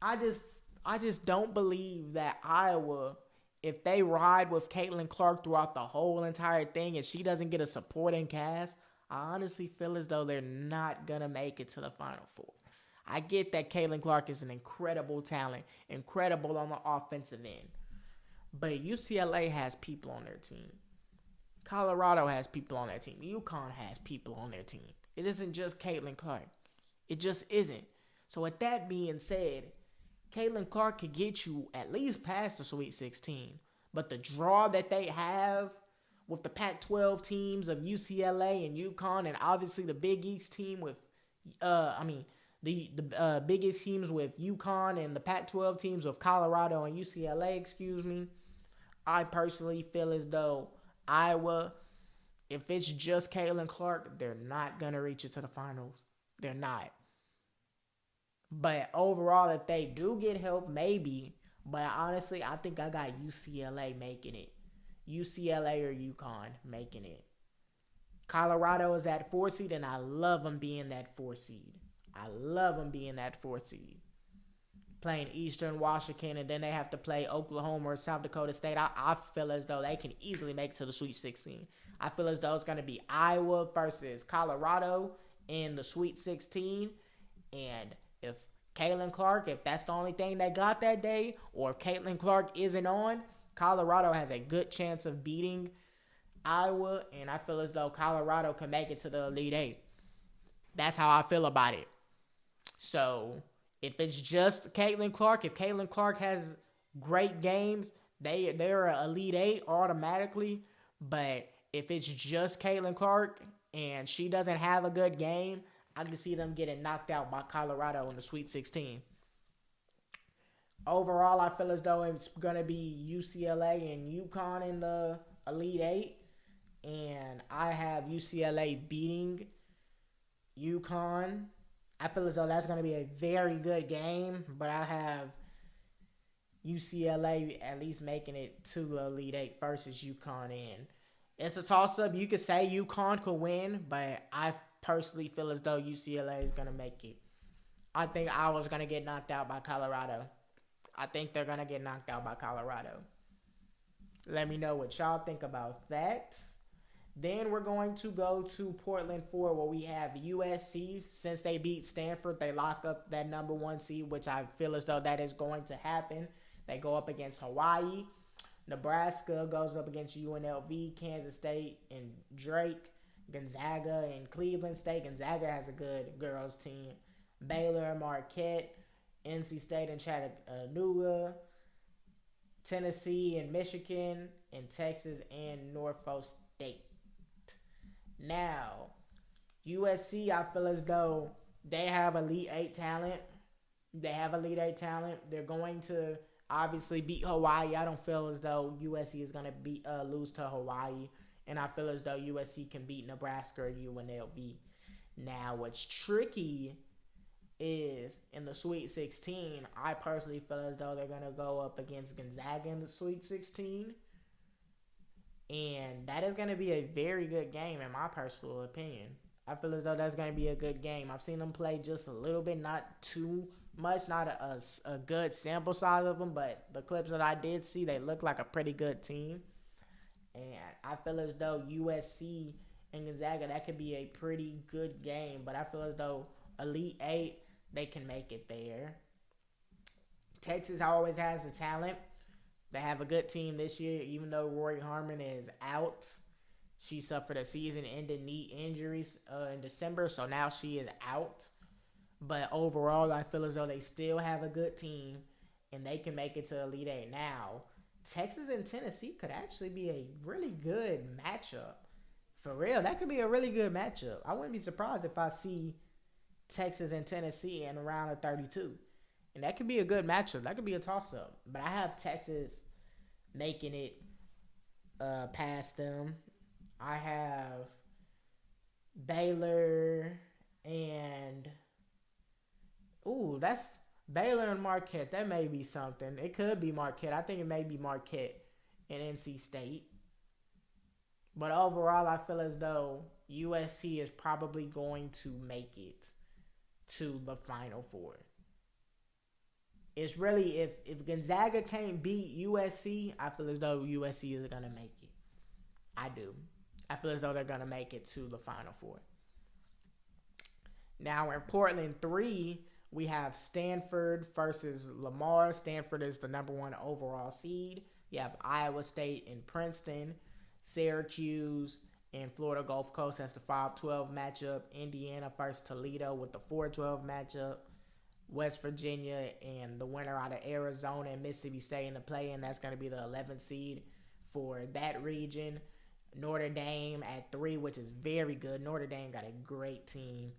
I just don't believe that Iowa, if they ride with Caitlin Clark throughout the whole entire thing and she doesn't get a supporting cast, I honestly feel as though they're not going to make it to the Final Four. I get that Caitlin Clark is an incredible talent, incredible on the offensive end. But UCLA has people on their team. Colorado has people on their team. UConn has people on their team. It isn't just Caitlin Clark. It just isn't. So with that being said, Caitlin Clark could get you at least past the Sweet 16. But the draw that they have with the Pac-12 teams of UCLA and UConn, and obviously the Big East team with, the biggest teams with UConn and the Pac-12 teams with Colorado and UCLA, I personally feel as though Iowa, if it's just Caitlin Clark, they're not going to reach it to the finals. They're not. But overall, if they do get help, maybe. But honestly, I think I got UCLA making it. UCLA or UConn making it. Colorado is that 4 seed, and I love them being that 4 seed. Playing Eastern Washington, and then they have to play Oklahoma or South Dakota State. I feel as though they can easily make it to the Sweet 16. I feel as though it's going to be Iowa versus Colorado in the Sweet 16. And if Caitlin Clark, if that's the only thing they got that day, or if Caitlin Clark isn't on, Colorado has a good chance of beating Iowa, and I feel as though Colorado can make it to the Elite Eight. That's how I feel about it. So if it's just Caitlin Clark, if Caitlin Clark has great games, they're an Elite Eight automatically. But if it's just Caitlin Clark and she doesn't have a good game, I can see them getting knocked out by Colorado in the Sweet 16. Overall, I feel as though it's going to be UCLA and UConn in the Elite Eight. And I have UCLA beating UConn. I feel as though that's going to be a very good game, but I have UCLA at least making it to the Elite Eight versus UConn in. It's a toss-up. You could say UConn could win, but I personally feel as though UCLA is going to make it. I think Iowa's going to get knocked out by Colorado. Let me know what y'all think about that. Then we're going to go to Portland 4, where we have USC. Since they beat Stanford, they lock up that number 1 seed, which I feel as though that is going to happen. They go up against Hawaii. Nebraska goes up against UNLV, Kansas State, and Drake. Gonzaga and Cleveland State. Gonzaga has a good girls team. Baylor and Marquette. NC State and Chattanooga. Tennessee and Michigan. And Texas and Norfolk State. Now, USC, I feel as though they have Elite Eight talent. They're going to obviously beat Hawaii. I don't feel as though USC is going to lose to Hawaii. And I feel as though USC can beat Nebraska or UNLV. Now, what's tricky is in the Sweet 16, I personally feel as though they're going to go up against Gonzaga in the Sweet 16. And that is going to be a very good game in my personal opinion. I feel as though that's going to be a good game. I've seen them play just a little bit, not too much, not a good sample size of them, but the clips that I did see, they look like a pretty good team. And I feel as though USC and Gonzaga, that could be a pretty good game. But I feel as though Elite Eight, they can make it there. Texas always has the talent. They have a good team this year, even though Rory Harmon is out. She suffered a season-ending knee injuries in December, so now she is out. But overall, I feel as though they still have a good team, and they can make it to Elite Eight. Now, Texas and Tennessee could actually be a really good matchup. For real, that could be a really good matchup. I wouldn't be surprised if I see Texas and Tennessee in the round of 32. And that could be a good matchup. That could be a toss-up. But I have Texas making it past them. I have Baylor and... that's Baylor and Marquette. That may be something. It could be Marquette. I think it may be Marquette and NC State. But overall, I feel as though USC is probably going to make it to the Final Four. It's really, if Gonzaga can't beat USC, I feel as though USC is going to make it. I do. I feel as though they're going to make it to the Final Four. Now, in Portland 3, we have Stanford versus Lamar. Stanford is the number 1 overall seed. You have Iowa State and Princeton. Syracuse and Florida Gulf Coast has the 5-12 matchup. Indiana versus Toledo with the 4-12 matchup. West Virginia and the winner out of Arizona and Mississippi State in the play-in. That's going to be the 11th seed for that region. Notre Dame at 3, which is very good. Notre Dame got a great team.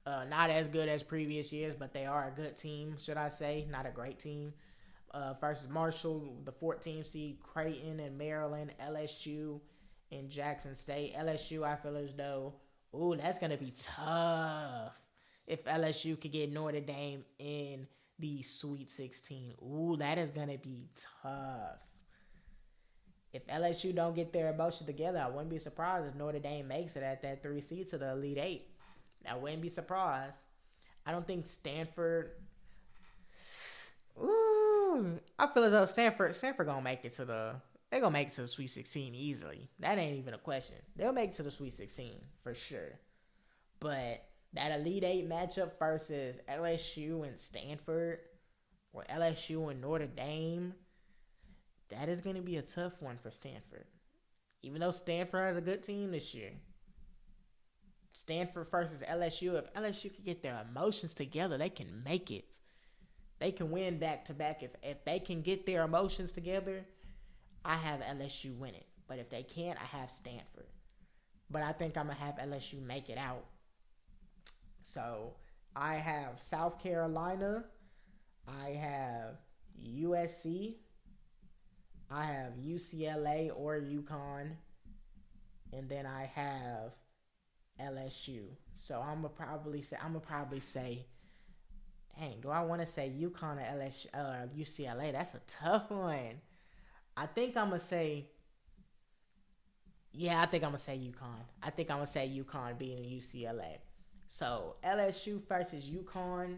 Not as good as previous years, but they are a good team, should I say. Not a great team. Versus Marshall, the 14th seed, Creighton and Maryland, LSU and Jackson State. LSU, I feel as though, that's going to be tough. If LSU could get Notre Dame in the Sweet 16. That is going to be tough. If LSU don't get their emotion together, I wouldn't be surprised if Notre Dame makes it at that 3 seed to the Elite 8. I wouldn't be surprised. I don't think Stanford... I feel as though Stanford gonna make it to the... They're gonna make it to the Sweet 16 easily. That ain't even a question. They'll make it to the Sweet 16 for sure. But that Elite 8 matchup versus LSU and Stanford, or LSU and Notre Dame, that is gonna be a tough one for Stanford. Even though Stanford has a good team this year. Stanford versus LSU. If LSU can get their emotions together, they can make it. They can win back-to-back. If they can get their emotions together, I have LSU winning. But if they can't, I have Stanford. But I think I'm going to have LSU make it out. So, I have South Carolina. I have USC. I have UCLA or UConn. And then I have LSU. So I'm gonna probably say, dang, do I want to say UConn or LSU, UCLA? That's a tough one. I think I'm gonna say UConn. I think I'm gonna say UConn beating UCLA. So LSU versus UConn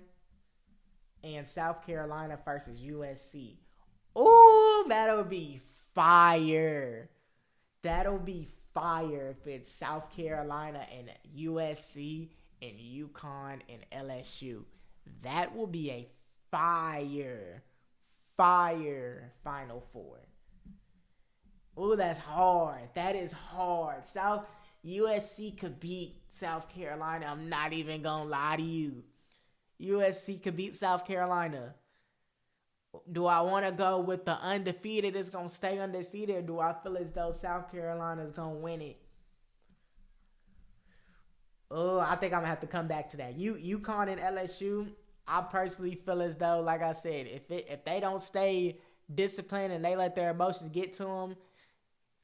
and South Carolina versus USC. That'll be fire. That'll be fire if it's South Carolina and USC and UConn and LSU. That will be a fire Final Four. Ooh, that's hard. That is hard. USC could beat South Carolina. I'm not even gonna lie to you. USC could beat South Carolina. Do I want to go with the undefeated? It's gonna stay undefeated, or do I feel as though South Carolina is gonna win it? Oh, I think I'm gonna have to come back to that. UConn and LSU. I personally feel as though, like I said, if they don't stay disciplined and they let their emotions get to them,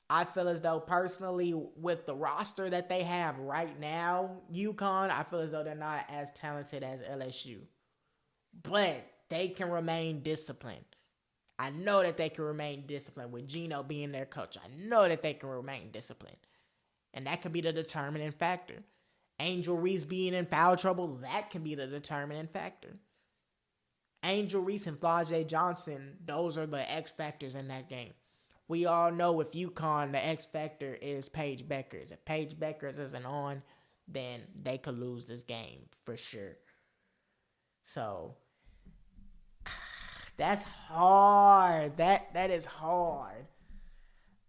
I feel as though personally with the roster that they have right now, UConn, I feel as though they're not as talented as LSU, but they can remain disciplined. I know that they can remain disciplined with Gino being their coach. I know that they can remain disciplined, and that could be the determining factor. Angel Reese being in foul trouble, that can be the determining factor. Angel Reese and Flau'jae Johnson, those are the X factors in that game. We all know with UConn, the X factor is Paige Beckers. If Paige Beckers isn't on, then they could lose this game for sure. So, that's hard. That is hard.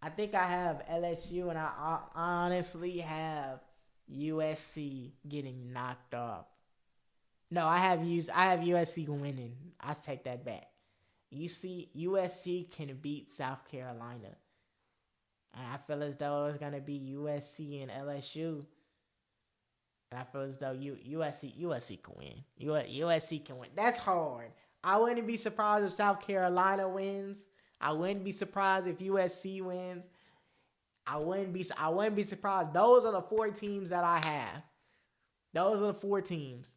I think I have LSU, and I honestly have USC getting knocked off. No, I have USC winning. I take that back. USC can beat South Carolina, and I feel as though it's gonna be USC and LSU. And I feel as though USC can win. USC can win. That's hard. I wouldn't be surprised if South Carolina wins. I wouldn't be surprised if USC wins. I wouldn't be surprised. Those are the 4 teams that I have. Those are the 4 teams.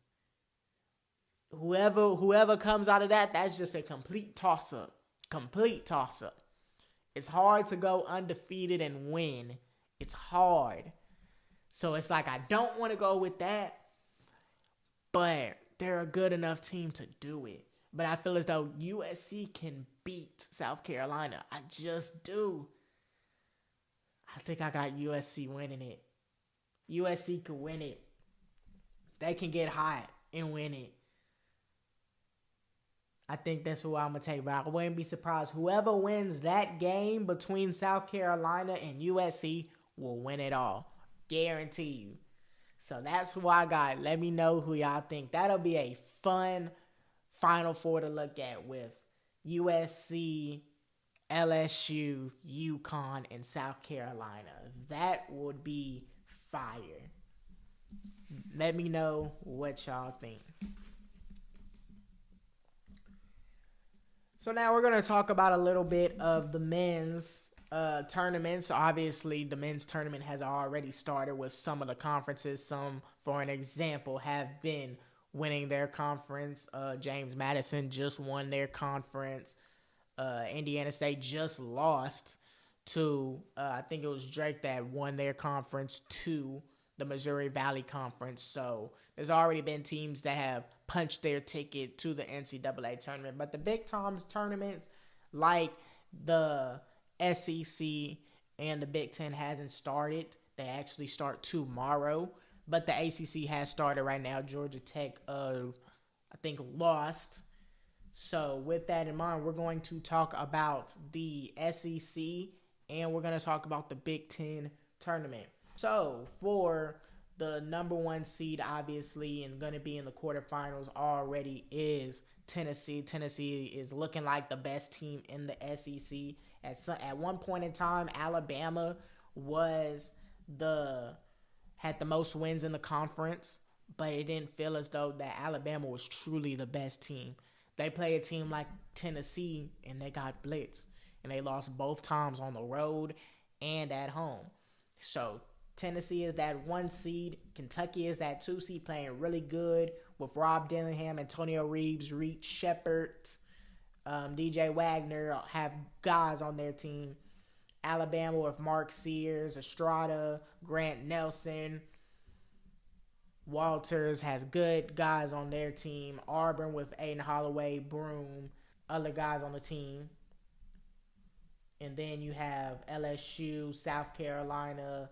Whoever comes out of that, that's just a complete toss-up. Complete toss-up. It's hard to go undefeated and win. It's hard. So it's like I don't want to go with that, but they're a good enough team to do it. But I feel as though USC can beat South Carolina. I just do. I think I got USC winning it. USC can win it. They can get hot and win it. I think that's who I'm going to take. But I wouldn't be surprised. Whoever wins that game between South Carolina and USC will win it all. Guarantee you. So that's who I got. Let me know who y'all think. That'll be a fun Final Four to look at with USC, LSU, UConn, and South Carolina. That would be fire. Let me know what y'all think. So now we're going to talk about a little bit of the men's tournaments. Obviously, the men's tournament has already started with some of the conferences. Some, for an example, have been winning their conference. James Madison just won their conference. Indiana State just lost to, I think it was Drake that won their conference to the Missouri Valley Conference. So there's already been teams that have punched their ticket to the NCAA tournament. But the big times tournaments like the SEC and the Big Ten hasn't started. They actually start tomorrow. But the ACC has started right now. Georgia Tech, I think, lost. So with that in mind, we're going to talk about the SEC and we're going to talk about the Big Ten tournament. So for the number 1 seed, obviously, and going to be in the quarterfinals already is Tennessee. Tennessee is looking like the best team in the SEC. At one point in time, Alabama had the most wins in the conference, but it didn't feel as though that Alabama was truly the best team. They play a team like Tennessee, and they got blitzed, and they lost both times on the road and at home. So Tennessee is that 1 seed. Kentucky is that 2 seed, playing really good with Rob Dillingham, Antonio Reeves, Reed Shepard, DJ Wagner have guys on their team. Alabama with Mark Sears, Estrada, Grant Nelson. Walters has good guys on their team. Auburn with Aiden Holloway, Broom, other guys on the team. And then you have LSU, South Carolina,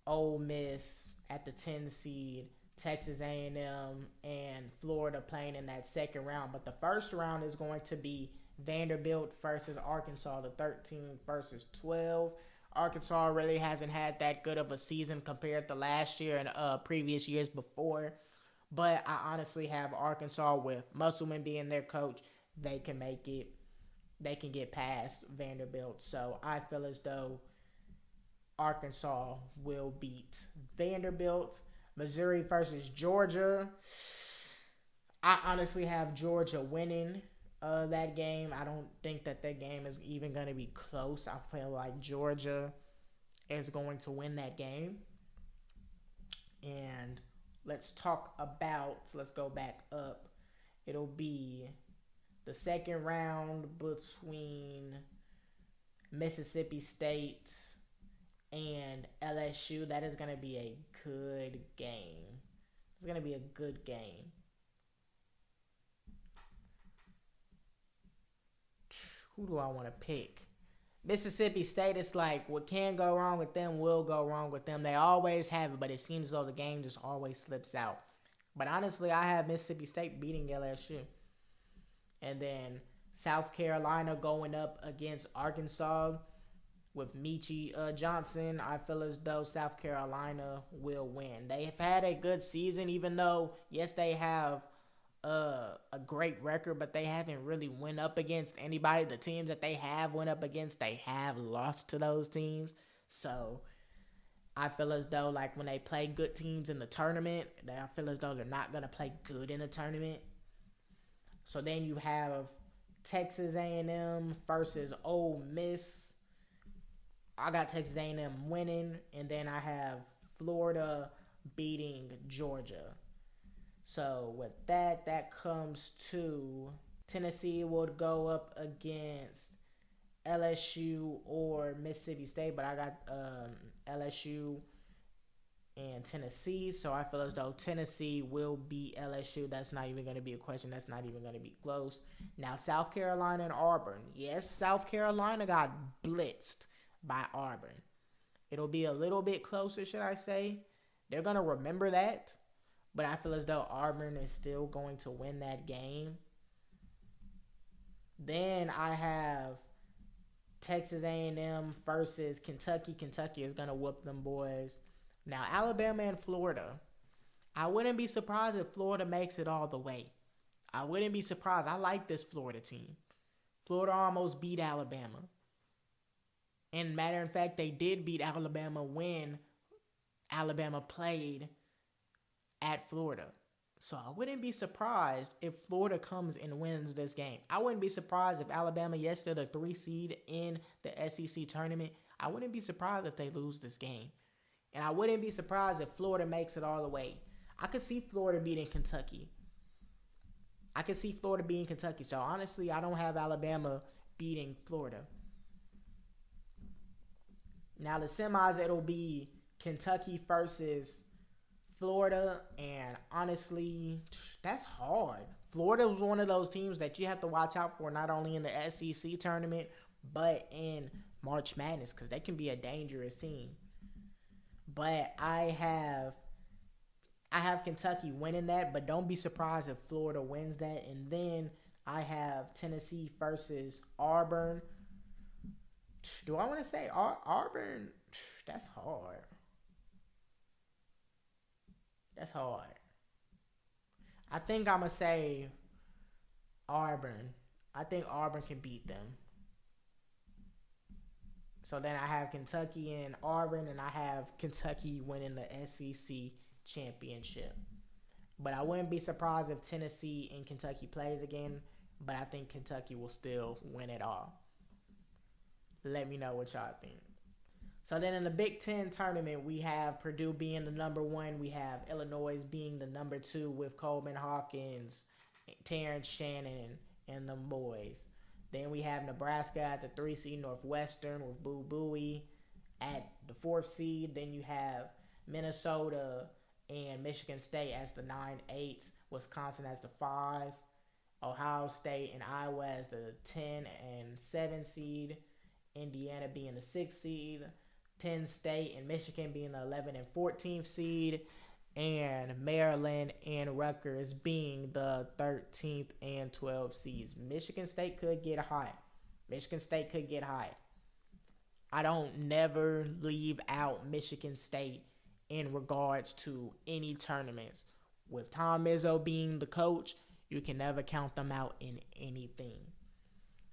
Ole Miss at the 10 seed, Texas A&M, and Florida playing in that second round. But the first round is going to be Vanderbilt versus Arkansas, the 13 versus 12. Arkansas really hasn't had that good of a season compared to last year and previous years before. But I honestly have Arkansas with Musselman being their coach. They can make it. They can get past Vanderbilt. So I feel as though Arkansas will beat Vanderbilt. Missouri versus Georgia. I honestly have Georgia winning that game. I don't think that game is even going to be close. I feel like Georgia is going to win that game. And let's go back up. It'll be the second round between Mississippi State and LSU. That is going to be a good game. It's going to be a good game. Who do I want to pick? Mississippi State, it's like what can go wrong with them will go wrong with them. They always have it, but it seems as though the game just always slips out. But honestly, I have Mississippi State beating LSU. And then South Carolina going up against Arkansas with Michi Johnson. I feel as though South Carolina will win. They've had a good season, even though, yes, they have a great record, but they haven't really went up against anybody. The teams that they have went up against, they have lost to those teams. So I feel as though, like, when they play good teams in the tournament, I feel as though they're not going to play good in the tournament. So then you have Texas A&M versus Ole Miss. I got Texas A&M winning, and then I have Florida beating Georgia. So with that comes to Tennessee would go up against LSU or Mississippi State, but I got LSU and Tennessee, so I feel as though Tennessee will beat LSU. That's not even going to be a question. That's not even going to be close. Now, South Carolina and Auburn. Yes, South Carolina got blitzed by Auburn. It'll be a little bit closer, should I say. They're going to remember that, but I feel as though Auburn is still going to win that game. Then I have Texas A&M versus Kentucky. Kentucky is going to whoop them boys. Now, Alabama and Florida. I wouldn't be surprised if Florida makes it all the way. I wouldn't be surprised. I like this Florida team. Florida almost beat Alabama. And matter of fact, they did beat Alabama when Alabama played at Florida. So I wouldn't be surprised if Florida comes and wins this game. I wouldn't be surprised if Alabama, yes, they're the 3 seed in the SEC tournament. I wouldn't be surprised if they lose this game. And I wouldn't be surprised if Florida makes it all the way. I could see Florida beating Kentucky. So honestly, I don't have Alabama beating Florida. Now the semis, it'll be Kentucky versus Florida, and honestly, that's hard. Florida was one of those teams that you have to watch out for, not only in the SEC tournament, but in March Madness, because they can be a dangerous team. But I have Kentucky winning that, but don't be surprised if Florida wins that. And then I have Tennessee versus Auburn. Do I want to say Auburn? That's hard. I think I'm going to say Auburn. I think Auburn can beat them. So then I have Kentucky and Auburn, and I have Kentucky winning the SEC championship. But I wouldn't be surprised if Tennessee and Kentucky plays again, but I think Kentucky will still win it all. Let me know what y'all think. So then in the Big Ten tournament, we have Purdue being the number 1. We have Illinois being the number 2 with Coleman Hawkins, Terrence Shannon, and them boys. Then we have Nebraska at the 3 seed, Northwestern with Boo Buie at the 4th seed. Then you have Minnesota and Michigan State as the 9-8, Wisconsin as the 5, Ohio State and Iowa as the 10 and 7 seed, Indiana being the 6th seed, Penn State and Michigan being the 11 and 14th seed, and Maryland and Rutgers being the 13th and 12th seeds. Michigan State could get hot. I don't never leave out Michigan State in regards to any tournaments. With Tom Izzo being the coach, you can never count them out in anything.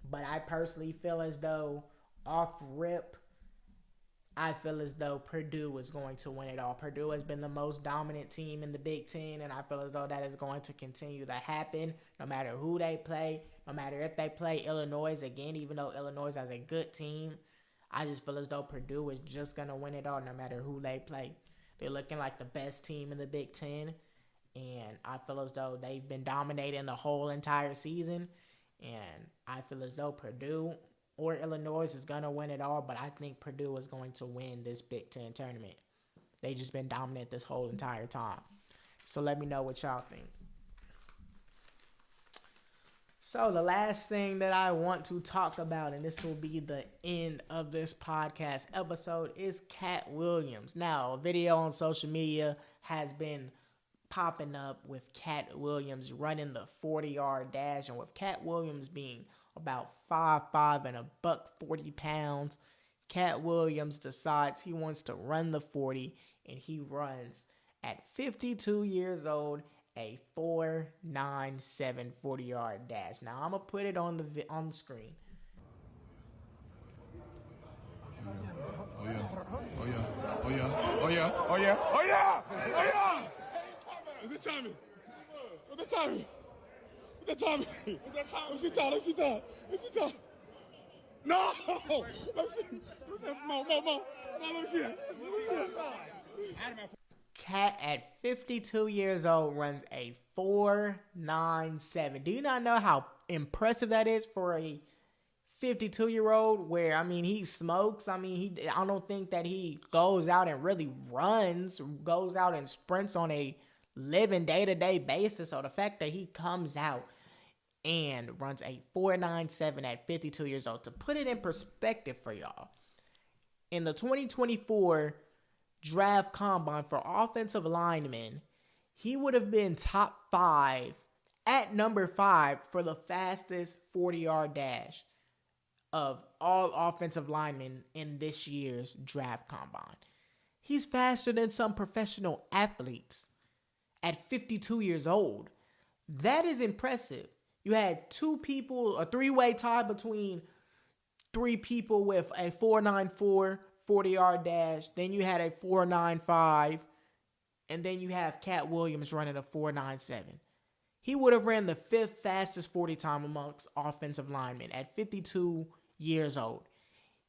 But I personally feel as though off rip, I feel as though Purdue is going to win it all. Purdue has been the most dominant team in the Big Ten, and I feel as though that is going to continue to happen no matter who they play, no matter if they play Illinois again, even though Illinois has a good team. I just feel as though Purdue is just going to win it all no matter who they play. They're looking like the best team in the Big Ten, and I feel as though they've been dominating the whole entire season, and I feel as though Purdue or Illinois is going to win it all, but I think Purdue is going to win this Big Ten tournament. They just been dominant this whole entire time. So let me know what y'all think. So the last thing that I want to talk about, and this will be the end of this podcast episode, is Cat Williams. Now, a video on social media has been popping up with Cat Williams running the 40-yard dash, and with Cat Williams being about 5'5" and £140, Cat Williams decides he wants to run the 40, and he runs at 52 years old a 4.97 40-yard dash. Now I'm gonna put it on the screen. Oh yeah! What's the timing? Let's see time. No! Let's see. Mo. No, let me see it. Cat at 52 years old runs a 4.97. Do you not know how impressive that is for a 52-year-old? Where, I mean, he smokes. I mean, I don't think that he goes out and really goes out and sprints on a living day-to-day basis. So the fact that he comes out and runs a 4.97 at 52 years old, to put it in perspective for y'all, in the 2024 draft combine for offensive linemen, he would have been top 5 at number 5 for the fastest 40-yard dash of all offensive linemen in this year's draft combine. He's faster than some professional athletes at 52 years old. That is impressive. You had a three-way tie between 3 people with a 4.94 40-yard dash. Then you had a 4.95, and then you have Cat Williams running a 4.97. He would have ran the 5th fastest 40 time amongst offensive linemen at 52 years old.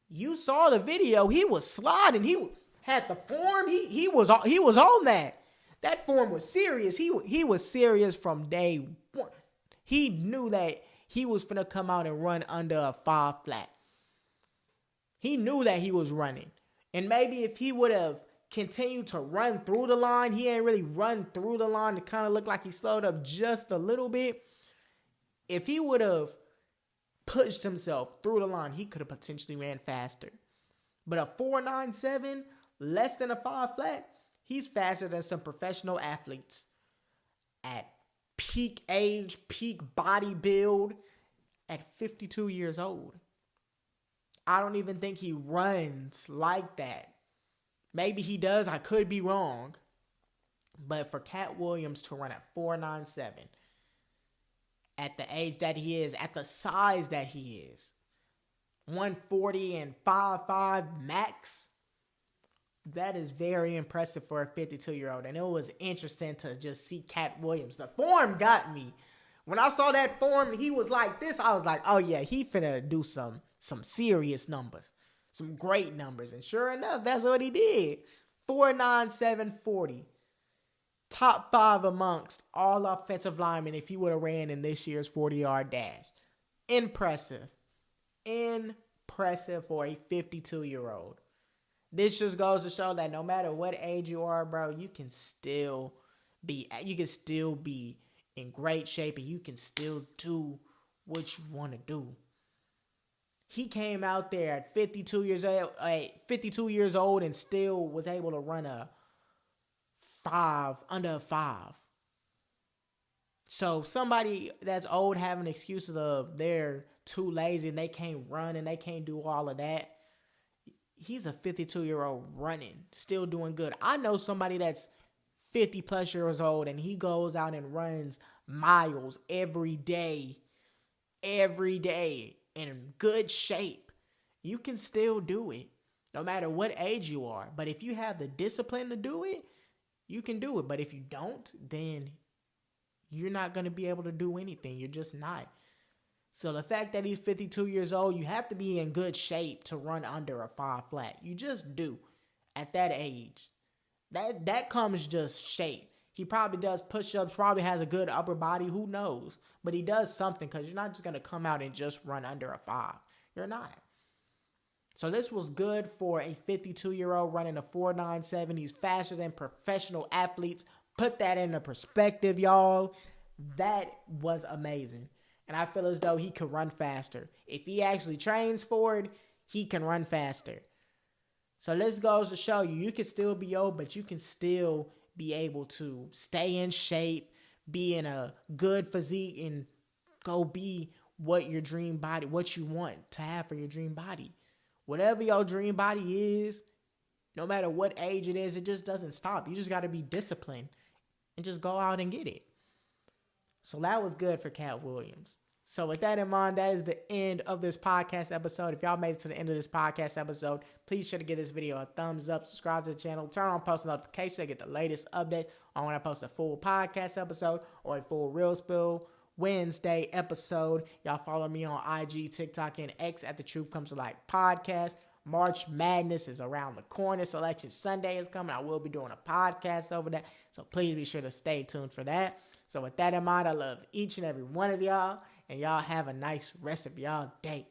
You saw the video. He was sliding. He had the form. He was on that. That form was serious. He was serious from day one. He knew that he was finna come out and run under a 5 flat. He knew that he was running. And maybe if he would have continued to run through the line, he ain't really run through the line to kind of look like he slowed up just a little bit. If he would have pushed himself through the line, he could have potentially ran faster. But a 4.97, less than a 5 flat, he's faster than some professional athletes at peak age, peak body build at 52 years old. I don't even think he runs like that. Maybe he does. I could be wrong. But for Cat Williams to run at 4.97 at the age that he is, at the size that he is, 140 and 5'5" max, that is very impressive for a 52-year-old. And it was interesting to just see Cat Williams. The form got me. When I saw that form, he was like this, I was like, oh yeah, he finna do some serious numbers, some great numbers. And sure enough, that's what he did. 4.97 40. Top 5 amongst all offensive linemen if he would have ran in this year's 40-yard dash. Impressive for a 52-year-old. This just goes to show that no matter what age you are, bro, you can still be in great shape, and you can still do what you want to do. He came out there at 52 years old and still was able to run a under a 5. So somebody that's old having excuses of they're too lazy and they can't run and they can't do all of that. He's a 52-year-old running, still doing good. I know somebody that's 50 plus years old and he goes out and runs miles every day in good shape. You can still do it no matter what age you are. But if you have the discipline to do it, you can do it. But if you don't, then you're not going to be able to do anything. You're just not. So the fact that he's 52 years old, you have to be in good shape to run under a 5 flat. You just do at that age. That comes just shape. He probably does push-ups, probably has a good upper body. Who knows? But he does something because you're not just going to come out and just run under a 5. You're not. So this was good for a 52-year-old running a 4.97. He's faster than professional athletes. Put that into perspective, y'all. That was amazing. And I feel as though he could run faster. If he actually trains for it, he can run faster. So this goes to show you, you can still be old, but you can still be able to stay in shape, be in a good physique, and go be what your dream body, what you want to have for your dream body. Whatever your dream body is, no matter what age it is, it just doesn't stop. You just got to be disciplined and just go out and get it. So that was good for Cat Williams. So with that in mind, that is the end of this podcast episode. If y'all made it to the end of this podcast episode, please sure to give this video a thumbs up, subscribe to the channel, turn on post notifications to get the latest updates on when I post a full podcast episode or a full Real Spill Wednesday episode. Y'all follow me on IG, TikTok, and X at The Truth Comes to Light Podcast. March Madness is around the corner. Selection Sunday is coming. I will be doing a podcast over that. So please be sure to stay tuned for that. So with that in mind, I love each and every one of y'all. And y'all have a nice rest of y'all day.